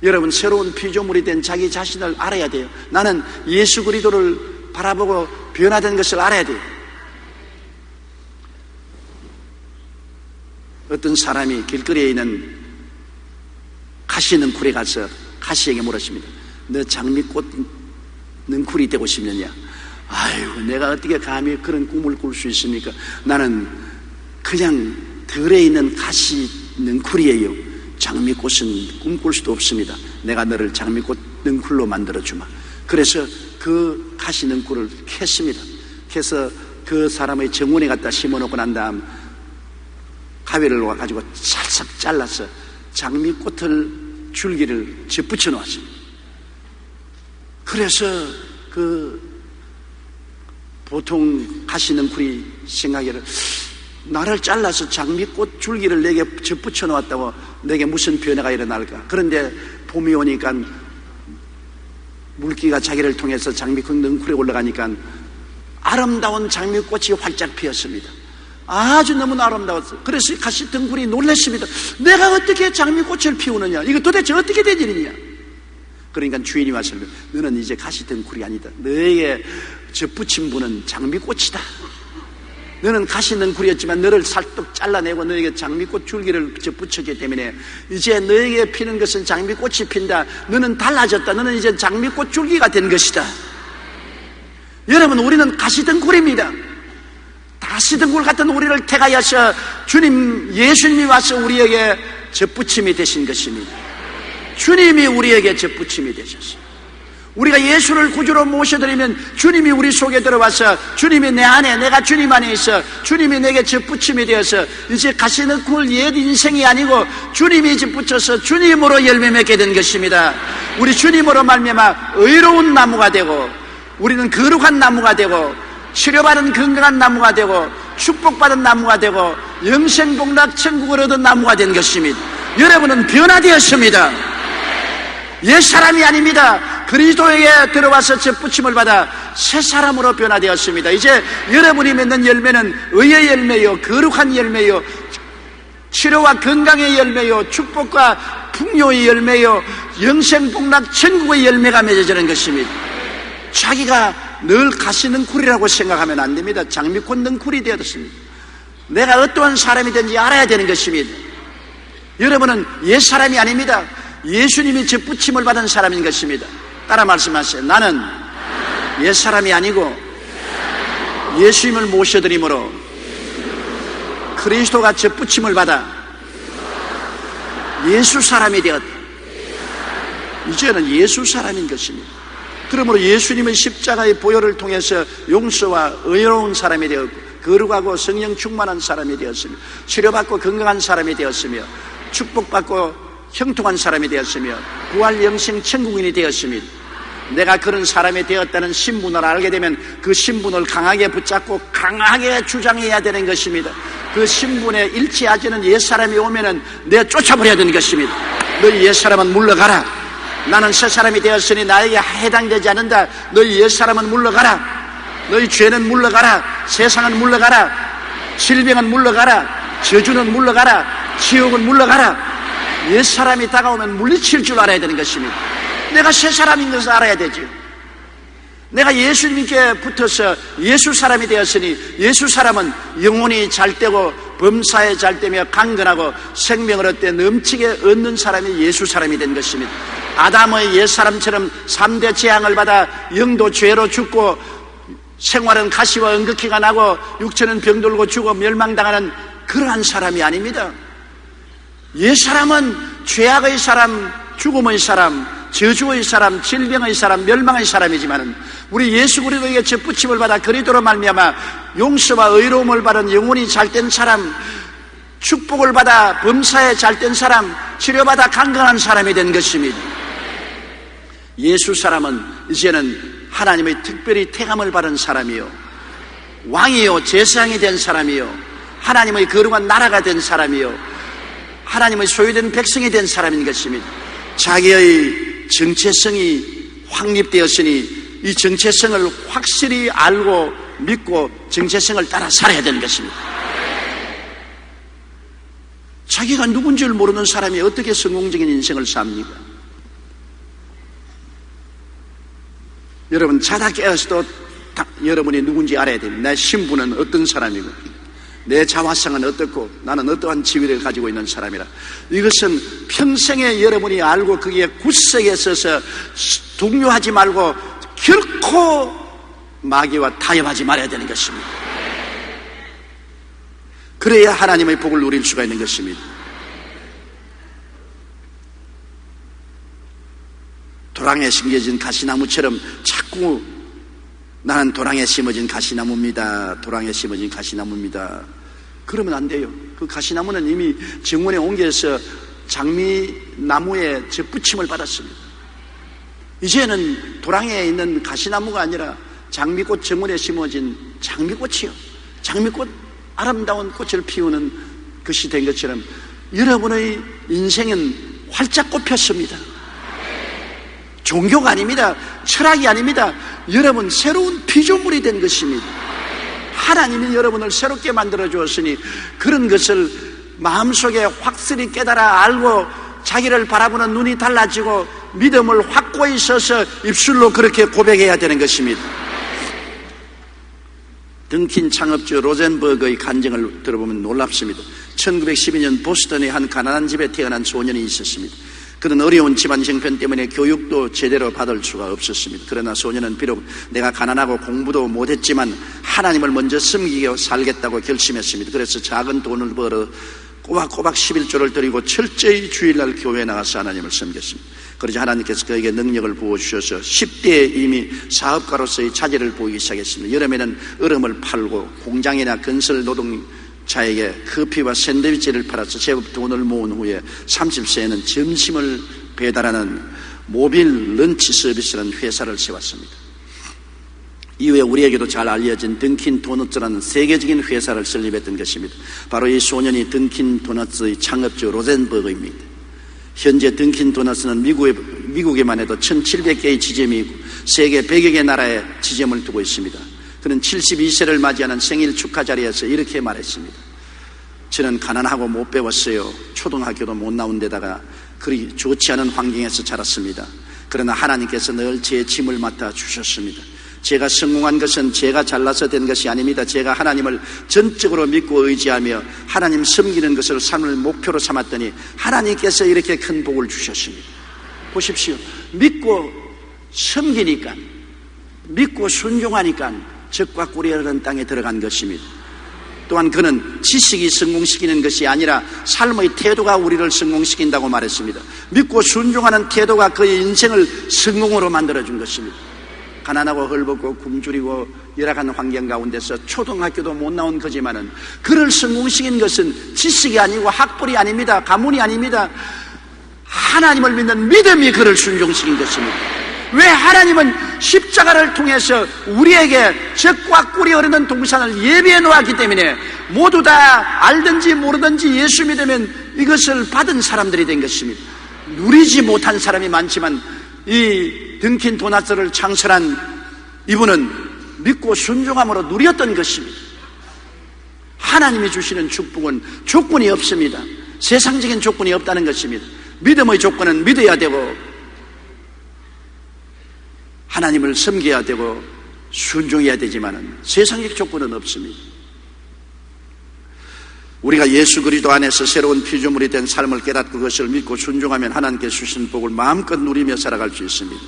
여러분, 새로운 피조물이 된 자기 자신을 알아야 돼요. 나는 예수 그리스도를 바라보고 변화된 것을 알아야 돼요. 어떤 사람이 길거리에 있는 가시 능쿨에 가서 가시에게 물었습니다. 너 장미꽃 능쿨이 되고 싶느냐? 아이고, 내가 어떻게 감히 그런 꿈을 꿀 수 있습니까? 나는 그냥 들에 있는 가시 능쿨이에요. 장미꽃은 꿈꿀 수도 없습니다. 내가 너를 장미꽃 능쿨로 만들어주마. 그래서 그 가시 능쿨을 캤습니다. 그래서 그 사람의 정원에 갖다 심어놓고 난 다음 가위를 놓아가지고 찰싹 잘라서 장미꽃을 줄기를 접붙여 놓았습니다. 그래서 보통 가시 능쿨이 생각하기를 나를 잘라서 장미꽃 줄기를 내게 접붙여 놓았다고 내게 무슨 변화가 일어날까? 그런데 봄이 오니까 물기가 자기를 통해서 장미꽃 능쿨에 올라가니까 아름다운 장미꽃이 활짝 피었습니다. 아주 너무나 아름다웠어요. 그래서 가시 능쿨이 놀랐습니다. 내가 어떻게 장미꽃을 피우느냐? 이거 도대체 어떻게 된 일이냐? 그러니까 주인이 와서 너는 이제 가시 능쿨이 아니다. 너에게 접붙인 분은 장미꽃이다. 너는 가시 능쿨이었지만 너를 살떡 잘라내고 너에게 장미꽃 줄기를 접붙였기 때문에 이제 너에게 피는 것은 장미꽃이 핀다. 너는 달라졌다. 너는 이제 장미꽃 줄기가 된 것이다. 여러분, 우리는 가시 능쿨입니다. 가시 능쿨 같은 우리를 택하여서 예수님이 와서 우리에게 접붙임이 되신 것입니다. 주님이 우리에게 접붙임이 되셨어요. 우리가 예수를 구주로 모셔드리면 주님이 우리 속에 들어와서 주님이 내 안에, 내가 주님 안에 있어 주님이 내게 접붙임이 되어서 이제 가시 능쿨 옛 인생이 아니고 주님이 접붙여서 주님으로 열매 맺게 된 것입니다. 우리 주님으로 말미암아 의로운 나무가 되고 우리는 거룩한 나무가 되고 치료받은 건강한 나무가 되고 축복받은 나무가 되고 영생복락 천국을 얻은 나무가 된 것입니다. 여러분은 변화되었습니다. 옛 사람이 아닙니다. 그리스도에게 들어와서 접붙임을 받아 새 사람으로 변화되었습니다. 이제 여러분이 맺는 열매는 의의 열매요, 거룩한 열매요, 치료와 건강의 열매요, 축복과 풍요의 열매요, 영생복락 천국의 열매가 맺어지는 것입니다. 자기가 늘 가시 능쿨이라고 생각하면 안 됩니다. 장미꽃 능쿨이 되었습니다. 내가 어떠한 사람이 된지 알아야 되는 것입니다. 여러분은 옛 사람이 아닙니다. 예수님이 접붙임을 받은 사람인 것입니다. 따라 말씀하세요. 나는 옛 사람이 아니고 예수님을 모셔드림으로 그리스도가 접붙임을 받아 예수 사람이 되었다. 이제는 예수 사람인 것입니다. 그러므로 예수님의 십자가의 보혈을 통해서 용서와 의로운 사람이 되었고 거룩하고 성령 충만한 사람이 되었으며 치료받고 건강한 사람이 되었으며 축복받고 형통한 사람이 되었으며 부활 영생 천국인이 되었습니다. 내가 그런 사람이 되었다는 신분을 알게 되면 그 신분을 강하게 붙잡고 강하게 주장해야 되는 것입니다. 그 신분에 일치하지는 옛사람이 오면은 내가 쫓아버려야 되는 것입니다. 너희 옛사람은 물러가라. 나는 새 사람이 되었으니 나에게 해당되지 않는다. 너희 옛사람은 물러가라. 너희 죄는 물러가라. 세상은 물러가라. 질병은 물러가라. 저주는 물러가라. 지옥은 물러가라. 옛사람이 다가오면 물리칠 줄 알아야 되는 것입니다. 내가 새 사람인 것을 알아야 되죠. 내가 예수님께 붙어서 예수 사람이 되었으니 예수 사람은 영혼이 잘되고 범사에 잘되며 강건하고 생명을 얻되 넘치게 얻는 사람이 예수 사람이 된 것입니다. 아담의 옛사람처럼 3대 재앙을 받아 영도 죄로 죽고 생활은 가시와 응극기가 나고 육체는 병들고 죽어 멸망당하는 그러한 사람이 아닙니다. 옛사람은 죄악의 사람, 죽음의 사람, 저주의 사람, 질병의 사람, 멸망의 사람이지만 우리 예수 그리스도에게 접붙임을 받아 그리스도로 말미암아 용서와 의로움을 받은 영혼이 잘된 사람, 축복을 받아 범사에 잘된 사람, 치료받아 강건한 사람이 된 것입니다. 예수 사람은 이제는 하나님의 특별히 택함을 받은 사람이요, 왕이요, 제사장이 된 사람이요, 하나님의 거룩한 나라가 된 사람이요, 하나님의 소유된 백성이 된 사람인 것입니다. 자기의 정체성이 확립되었으니 이 정체성을 확실히 알고 믿고 정체성을 따라 살아야 되는 것입니다. 자기가 누군지를 모르는 사람이 어떻게 성공적인 인생을 삽니까? 여러분 자다 깨어서도 여러분이 누군지 알아야 됩니다. 내 신분은 어떤 사람이고 내 자화상은 어떻고 나는 어떠한 지위를 가지고 있는 사람이라. 이것은 평생에 여러분이 알고 거기에 굳세게 서서 동요하지 말고 결코 마귀와 타협하지 말아야 되는 것입니다. 그래야 하나님의 복을 누릴 수가 있는 것입니다. 도랑에 심겨진 가시나무처럼 자꾸 나는 도랑에 심어진 가시나무입니다. 도랑에 심어진 가시나무입니다. 그러면 안 돼요. 그 가시나무는 이미 정원에 옮겨서 장미나무에 접붙임을 받았습니다. 이제는 도랑에 있는 가시나무가 아니라 장미꽃 정원에 심어진 장미꽃이요. 장미꽃, 아름다운 꽃을 피우는 것이 된 것처럼 여러분의 인생은 활짝 꽃폈습니다. 종교가 아닙니다. 철학이 아닙니다. 여러분 새로운 피조물이 된 것입니다. 하나님이 여러분을 새롭게 만들어 주었으니 그런 것을 마음속에 확실히 깨달아 알고 자기를 바라보는 눈이 달라지고 믿음을 확고히 서서 입술로 그렇게 고백해야 되는 것입니다. 던킨 창업주 로젠버그의 간증을 들어보면 놀랍습니다. 1912년 보스턴의 한 가난한 집에 태어난 소년이 있었습니다. 그는 어려운 집안 형편 때문에 교육도 제대로 받을 수가 없었습니다. 그러나 소년은 비록 내가 가난하고 공부도 못했지만 하나님을 먼저 섬기고 살겠다고 결심했습니다. 그래서 작은 돈을 벌어 꼬박꼬박 11조를 드리고 철저히 주일날 교회에 나가서 하나님을 섬겼습니다. 그러자 하나님께서 그에게 능력을 부어주셔서 10대에 이미 사업가로서의 차질을 보이기 시작했습니다. 여름에는 얼음을 팔고 공장이나 건설 노동자에게 커피와 샌드위치를 팔아서 제법 돈을 모은 후에 30세에는 점심을 배달하는 모빌 런치 서비스라는 회사를 세웠습니다. 이후에 우리에게도 잘 알려진 던킨 도너츠라는 세계적인 회사를 설립했던 것입니다. 바로 이 소년이 던킨 도너츠의 창업주 로젠버그입니다. 현재 던킨 도너츠는 미국에만 해도 1700개의 지점이 있고 세계 100여 개 나라에 지점을 두고 있습니다. 그는 72세를 맞이하는 생일 축하 자리에서 이렇게 말했습니다. 저는 가난하고 못 배웠어요. 초등학교도 못 나온 데다가 그리 좋지 않은 환경에서 자랐습니다. 그러나 하나님께서 늘 제 짐을 맡아 주셨습니다. 제가 성공한 것은 제가 잘나서 된 것이 아닙니다. 제가 하나님을 전적으로 믿고 의지하며 하나님 섬기는 것을 삶을 목표로 삼았더니 하나님께서 이렇게 큰 복을 주셨습니다. 보십시오. 믿고 섬기니까, 믿고 순종하니까 적과 꿀이 흐르는 땅에 들어간 것입니다. 또한 그는 지식이 성공시키는 것이 아니라 삶의 태도가 우리를 성공시킨다고 말했습니다. 믿고 순종하는 태도가 그의 인생을 성공으로 만들어준 것입니다. 가난하고 헐벗고 굶주리고 열악한 환경 가운데서 초등학교도 못 나온 거지만은 그를 성공시킨 것은 지식이 아니고 학벌이 아닙니다. 가문이 아닙니다. 하나님을 믿는 믿음이 그를 순종시킨 것입니다. 왜? 하나님은 십자가를 통해서 우리에게 적과 꿀이 흐르는 동산을 예비해 놓았기 때문에 모두 다 알든지 모르든지 예수 믿으면 이것을 받은 사람들이 된 것입니다. 누리지 못한 사람이 많지만 이 던킨 도너츠를 창설한 이분은 믿고 순종함으로 누렸던 것입니다. 하나님이 주시는 축복은 조건이 없습니다. 세상적인 조건이 없다는 것입니다. 믿음의 조건은 믿어야 되고 하나님을 섬겨야 되고 순종해야 되지만 세상적 조건은 없습니다. 우리가 예수 그리스도 안에서 새로운 피조물이 된 삶을 깨닫고 그것을 믿고 순종하면 하나님께 주신 복을 마음껏 누리며 살아갈 수 있습니다.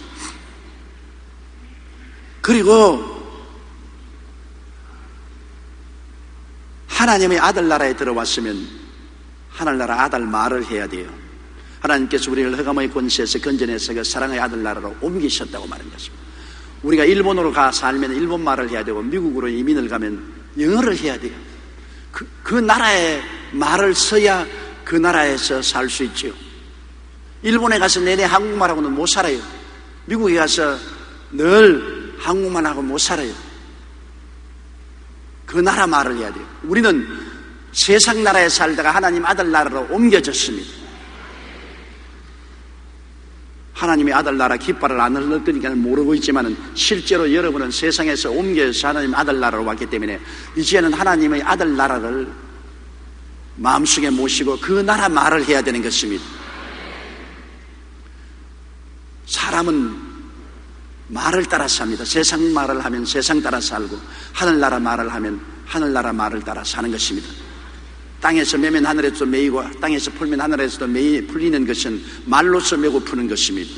그리고 하나님의 아들 나라에 들어왔으면 하늘나라 아들 말을 해야 돼요. 하나님께서 우리를 흑암의 권세에서 건져내서 그 사랑의 아들 나라로 옮기셨다고 말한 것입니다. 우리가 일본으로 가 살면 일본 말을 해야 되고 미국으로 이민을 가면 영어를 해야 돼요. 그 나라의 말을 써야 그 나라에서 살 수 있죠. 일본에 가서 내내 한국말하고는 못 살아요. 미국에 가서 늘 한국말하고 못 살아요. 그 나라 말을 해야 돼요. 우리는 세상 나라에 살다가 하나님 아들 나라로 옮겨졌습니다. 하나님의 아들 나라 깃발을 안 흘렀으니까 모르고 있지만 실제로 여러분은 세상에서 옮겨서 하나님 아들 나라로 왔기 때문에 이제는 하나님의 아들 나라를 마음속에 모시고 그 나라 말을 해야 되는 것입니다. 사람은 말을 따라 삽니다. 세상 말을 하면 세상 따라 살고 하늘나라 말을 하면 하늘나라 말을 따라 사는 것입니다. 땅에서 매면 하늘에서 매이고 땅에서 풀면 하늘에서도 풀리는 것은 말로서 매고 푸는 것입니다.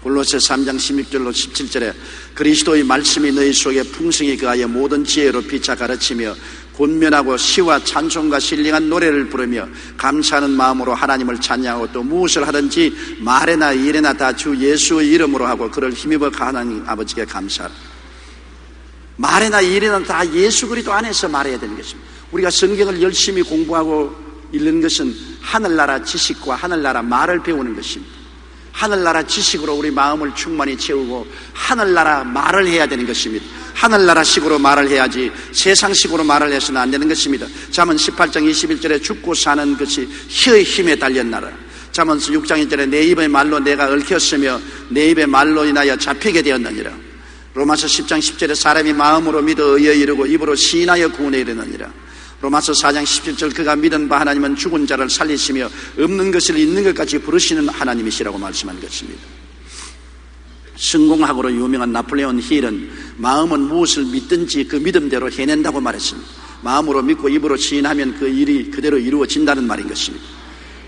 골로새 3장 16절로 17절에 그리스도의 말씀이 너희 속에 풍성히 거하여 모든 지혜로 피차 가르치며 권면하고 시와 찬송과 신령한 노래를 부르며 감사하는 마음으로 하나님을 찬양하고 또 무엇을 하든지 말에나 일에나 다 주 예수의 이름으로 하고 그를 힘입어 하나님 아버지께 감사하라. 말에나 일에나 다 예수 그리스도 안에서 말해야 되는 것입니다. 우리가 성경을 열심히 공부하고 읽는 것은 하늘나라 지식과 하늘나라 말을 배우는 것입니다. 하늘나라 지식으로 우리 마음을 충만히 채우고 하늘나라 말을 해야 되는 것입니다. 하늘나라식으로 말을 해야지 세상식으로 말을 해서는 안 되는 것입니다. 잠언 18장 21절에 죽고 사는 것이 혀의 힘에 달렸나라. 잠언 6장 1절에 내 입의 말로 내가 얽혔으며 내 입의 말로 인하여 잡히게 되었느니라. 로마서 10장 10절에 사람이 마음으로 믿어 의에 이르고 입으로 시인하여 구원에 이르느니라. 로마서 4장 17절 그가 믿은 바 하나님은 죽은 자를 살리시며 없는 것을 있는 것까지 부르시는 하나님이시라고 말씀한 것입니다. 성공학으로 유명한 나폴레온 힐은 마음은 무엇을 믿든지 그 믿음대로 해낸다고 말했습니다. 마음으로 믿고 입으로 시인하면 그 일이 그대로 이루어진다는 말인 것입니다.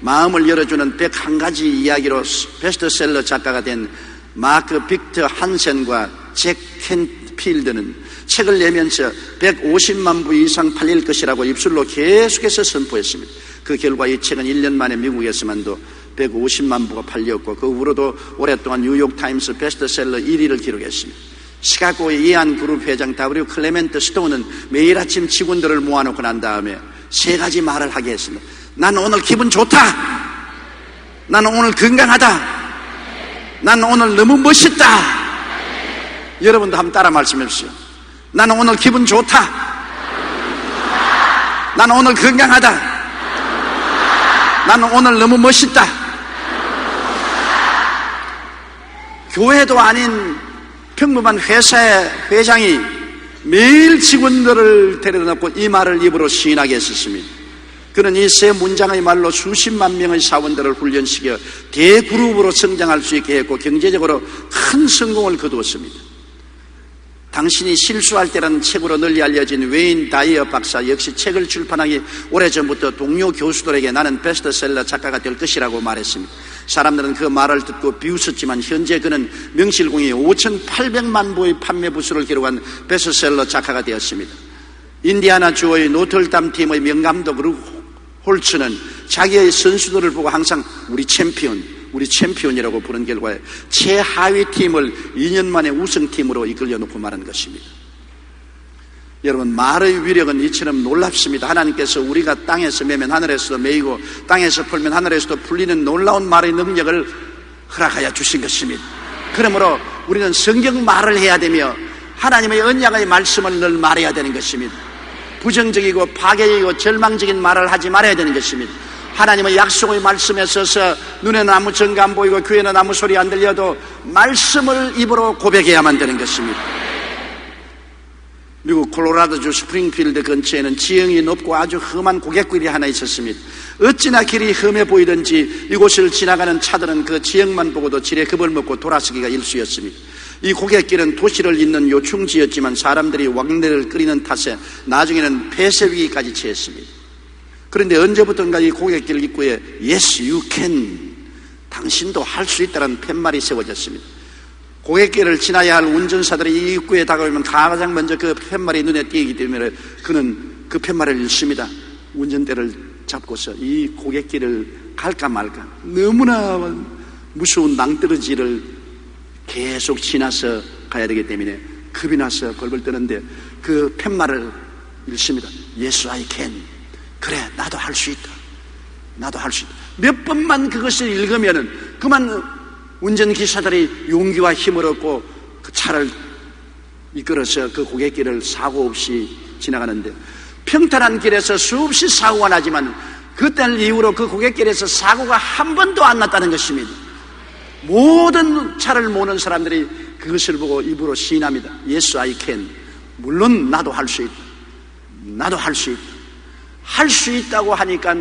마음을 열어주는 101가지 이야기로 베스트셀러 작가가 된 마크 빅터 한센과 잭 캔필드는 책을 내면서 150만 부 이상 팔릴 것이라고 입술로 계속해서 선포했습니다. 그 결과 이 책은 1년 만에 미국에서만도 150만 부가 팔렸고 그 후로도 오랫동안 뉴욕타임스 베스트셀러 1위를 기록했습니다. 시카고의 이안 그룹 회장 W. 클레멘트 스톤은 매일 아침 직원들을 모아놓고 난 다음에 3가지 말을 하게 했습니다. 나는 오늘 기분 좋다. 나는 오늘 건강하다. 나는 오늘 너무 멋있다. 여러분도 한번 따라 말씀해 주십시오. 나는 오늘 기분 좋다. 나는 오늘 건강하다. 나는 오늘 너무 멋있다. 교회도 아닌 평범한 회사의 회장이 매일 직원들을 데려다 놓고 이 말을 입으로 시인하게 했었습니다. 그는 이 세 문장의 말로 수십만 명의 사원들을 훈련시켜 대그룹으로 성장할 수 있게 했고 경제적으로 큰 성공을 거두었습니다. 당신이 실수할 때라는 책으로 널리 알려진 웨인 다이어 박사 역시 책을 출판하기 오래전부터 동료 교수들에게 나는 베스트셀러 작가가 될 것이라고 말했습니다. 사람들은 그 말을 듣고 비웃었지만 현재 그는 명실공히 5,800만 부의 판매 부수를 기록한 베스트셀러 작가가 되었습니다. 인디아나 주의 노틀담 팀의 명감독 홀츠는 자기의 선수들을 보고 항상 우리 챔피언이라고 부른 결과에 최하위 팀을 2년 만에 우승팀으로 이끌려 놓고 말한 것입니다. 여러분, 말의 위력은 이처럼 놀랍습니다. 하나님께서 우리가 땅에서 매면 하늘에서도 매이고 땅에서 풀면 하늘에서도 풀리는 놀라운 말의 능력을 허락하여 주신 것입니다. 그러므로 우리는 성경 말을 해야 되며 하나님의 언약의 말씀을 늘 말해야 되는 것입니다. 부정적이고 파괴적이고 절망적인 말을 하지 말아야 되는 것입니다. 하나님의 약속의 말씀에 서서 눈에는 아무 증거 안 보이고 귀에는 아무 소리 안 들려도 말씀을 입으로 고백해야만 되는 것입니다. 미국 콜로라도주 스프링필드 근처에는 지형이 높고 아주 험한 고갯길이 하나 있었습니다. 어찌나 길이 험해 보이든지 이곳을 지나가는 차들은 그 지형만 보고도 지레 겁을 먹고 돌아서기가 일쑤였습니다. 이 고갯길은 도시를 잇는 요충지였지만 사람들이 왕래를 끓이는 탓에 나중에는 폐쇄 위기까지 처했습니다. 그런데 언제부턴가 이 고갯길 입구에 Yes, you can, 당신도 할 수 있다는 팻말이 세워졌습니다. 고갯길을 지나야 할 운전사들이 이 입구에 다가오면 가장 먼저 그 팻말이 눈에 띄기 때문에 그는 그 팻말을 읽습니다. 운전대를 잡고서 이 고갯길을 갈까 말까 너무나 무서운 낭떠러지를 계속 지나서 가야 되기 때문에 겁이 나서 벌벌 떠는데 그 팻말을 읽습니다. Yes, I can. 그래, 나도 할 수 있다. 나도 할 수 있다. 몇 번만 그것을 읽으면은 그만 운전기사들이 용기와 힘을 얻고 그 차를 이끌어서 그 고갯길을 사고 없이 지나가는데 평탄한 길에서 수없이 사고가 나지만 그때를 이후로 그 고갯길에서 사고가 한 번도 안 났다는 것입니다. 모든 차를 모는 사람들이 그것을 보고 입으로 시인합니다. Yes, I can. 물론 나도 할 수 있다. 나도 할 수 있다. 할 수 있다고 하니까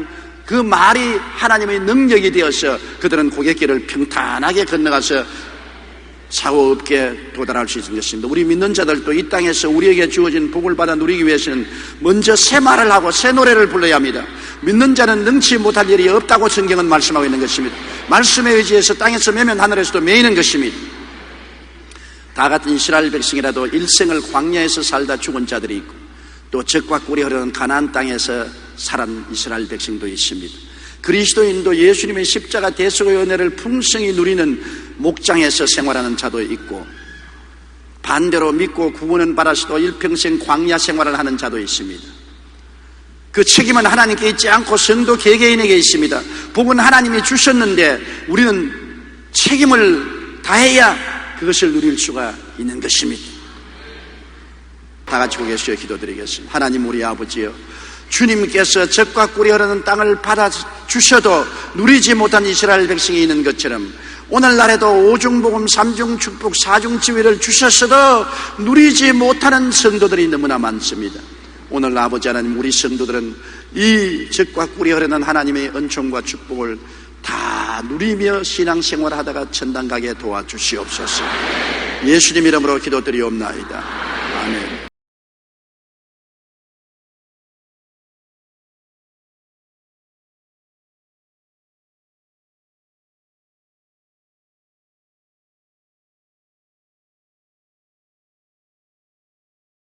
그 말이 하나님의 능력이 되어서 그들은 고갯길을 평탄하게 건너가서 사고 없게 도달할 수 있는 것입니다. 우리 믿는 자들도 이 땅에서 우리에게 주어진 복을 받아 누리기 위해서는 먼저 새 말을 하고 새 노래를 불러야 합니다. 믿는 자는 능치 못할 일이 없다고 성경은 말씀하고 있는 것입니다. 말씀에 의지해서 땅에서 매면 하늘에서도 매이는 것입니다. 다 같은 이스라엘 백성이라도 일생을 광야에서 살다 죽은 자들이 있고 또 적과 꿀이 흐르는 가나안 땅에서 살은 이스라엘 백성도 있습니다. 그리스도인도 예수님의 십자가 대속의 은혜를 풍성히 누리는 목장에서 생활하는 자도 있고 반대로 믿고 구원은 받아서도 일평생 광야 생활을 하는 자도 있습니다. 그 책임은 하나님께 있지 않고 성도 개개인에게 있습니다. 복은 하나님이 주셨는데 우리는 책임을 다해야 그것을 누릴 수가 있는 것입니다. 다 같이 고개시켜 기도드리겠습니다. 하나님 우리 아버지여, 주님께서 적과 꿀이 흐르는 땅을 받아주셔도 누리지 못한 이스라엘 백성이 있는 것처럼 오늘날에도 오중복음, 삼중축복, 사중지위를 주셨어도 누리지 못하는 성도들이 너무나 많습니다. 오늘 아버지 하나님, 우리 성도들은 이 적과 꿀이 흐르는 하나님의 은총과 축복을 다 누리며 신앙생활하다가 천당 가게 도와주시옵소서. 예수님 이름으로 기도드리옵나이다.